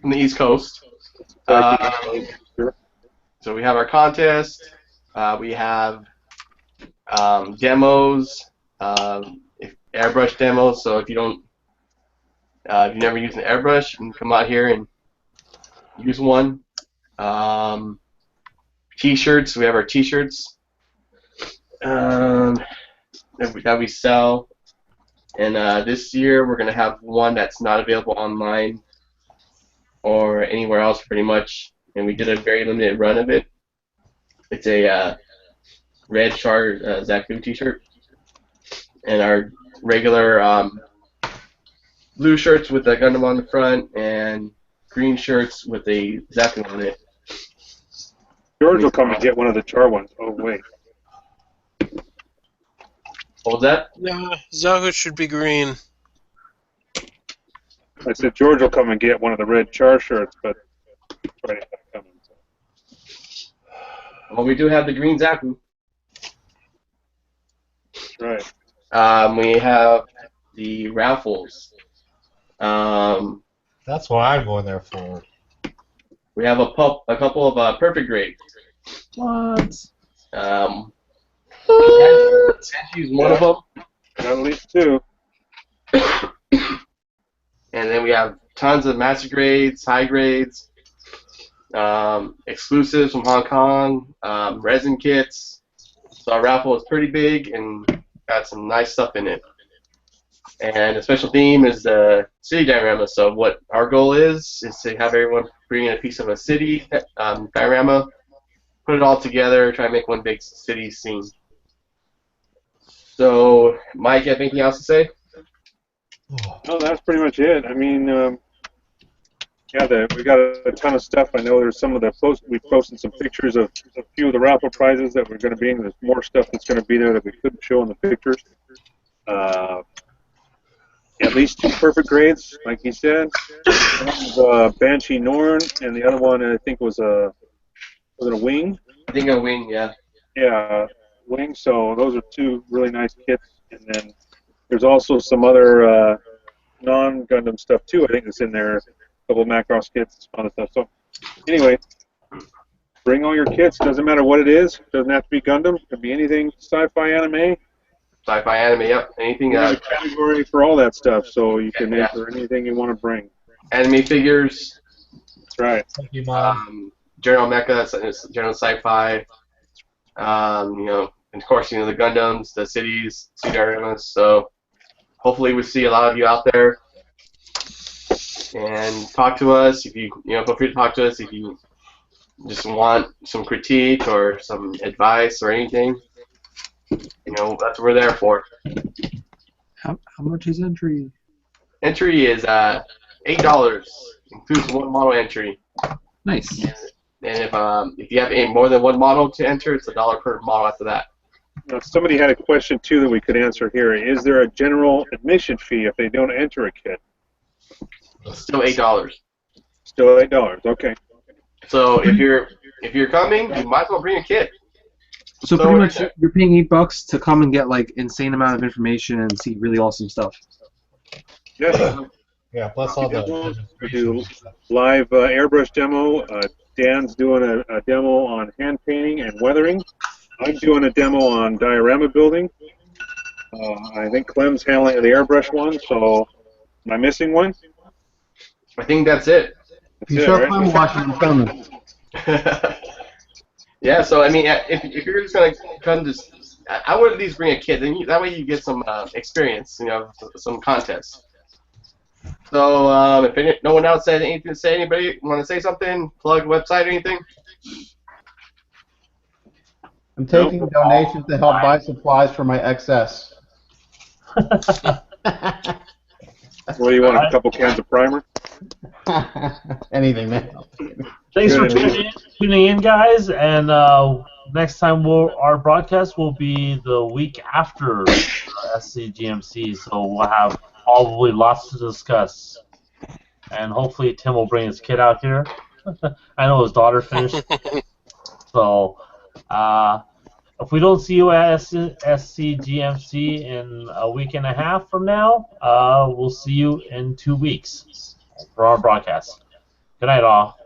from the East Coast. So we have our contest. We have demos, airbrush demos. So if you don't, if you've never used an airbrush, you can come out here and use one. T-shirts. We have our T-shirts that we sell. And this year we're going to have one that's not available online or anywhere else pretty much. And we did a very limited run of it. It's a red Char Zaku t-shirt. And our regular blue shirts with a Gundam on the front and green shirts with a Zaku on it. George will come and get one of the Char ones. Oh, wait. What was that? Yeah, Zahu should be green. I said George will come and get one of the red Char shirts, but Friday's not coming. So. Well, we do have the green Zaku. That's right. We have the raffles. That's what I'm going there for. We have a couple of perfect grades. What? Use one of them. Got at least 2. And then we have tons of master grades, high grades, exclusives from Hong Kong, resin kits. So our raffle is pretty big and got some nice stuff in it. And the special theme is the city diorama. So what our goal is to have everyone bring in a piece of a city diorama, put it all together, try to make one big city scene. So, Mike, you have anything else to say? No, that's pretty much it. I mean, yeah, we got a ton of stuff. I know there's some of the we posted some pictures of a few of the raffle prizes that we're going to be in. There's more stuff that's going to be there that we couldn't show in the pictures. At least 2 perfect grades, like he said. One was Banshee Norn, and the other one I think was a Wing. I think a Wing, yeah. Yeah, Wing. So those are 2 really nice kits, and then there's also some other non-Gundam stuff too. I think that's in there. A couple of Macross kits, some other stuff. So anyway, bring all your kits. Doesn't matter what it is. Doesn't have to be Gundam. It could be anything sci-fi anime. Sci-fi anime, yep. Anything. There's a category for all that stuff, so you can enter anything you want to bring. Anime figures. That's right. Thank you, Mom. General mecha, general sci-fi. You know, and of course, you know, the Gundams, the cities, city dioramas. So hopefully we see a lot of you out there. And talk to us if you feel free to talk to us if you just want some critique or some advice or anything. You know, that's what we're there for. How much is entry? Entry is $8. Includes 1 model entry. Nice. And if you have more than 1 model to enter, it's $1 per model after that. Now, somebody had a question too that we could answer here. Is there a general admission fee if they don't enter a kit? Still $8. Still $8. Okay. So if you're coming, you might as well bring a kit. So So pretty what much is it? you're paying $8 to come and get like insane amount of information and see really awesome stuff. Yes. Yeah, plus all the We do live airbrush demo. Dan's doing a demo on hand painting and weathering. I'm doing a demo on diorama building. I think Clem's handling the airbrush one, so am I missing one? I think that's it. If you show up, I'm watching. I'm coming. Yeah, so I mean, if you're just gonna come to, I would at least bring a kit. That way you get some experience, some contests. So if no one else has anything to say, anybody want to say something? Plug website or anything? I'm taking donations to help buy supplies for my XS. What do you want? A couple cans of primer? Anything, man. Thanks for Good. tuning in, guys. And next time our broadcast will be the week after SCGMC, so we'll have probably lots to discuss. And hopefully Tim will bring his kid out here. I know his daughter finished. So if we don't see you at SCGMC in a week and a half from now, we'll see you in 2 weeks for our broadcast. Good night, all.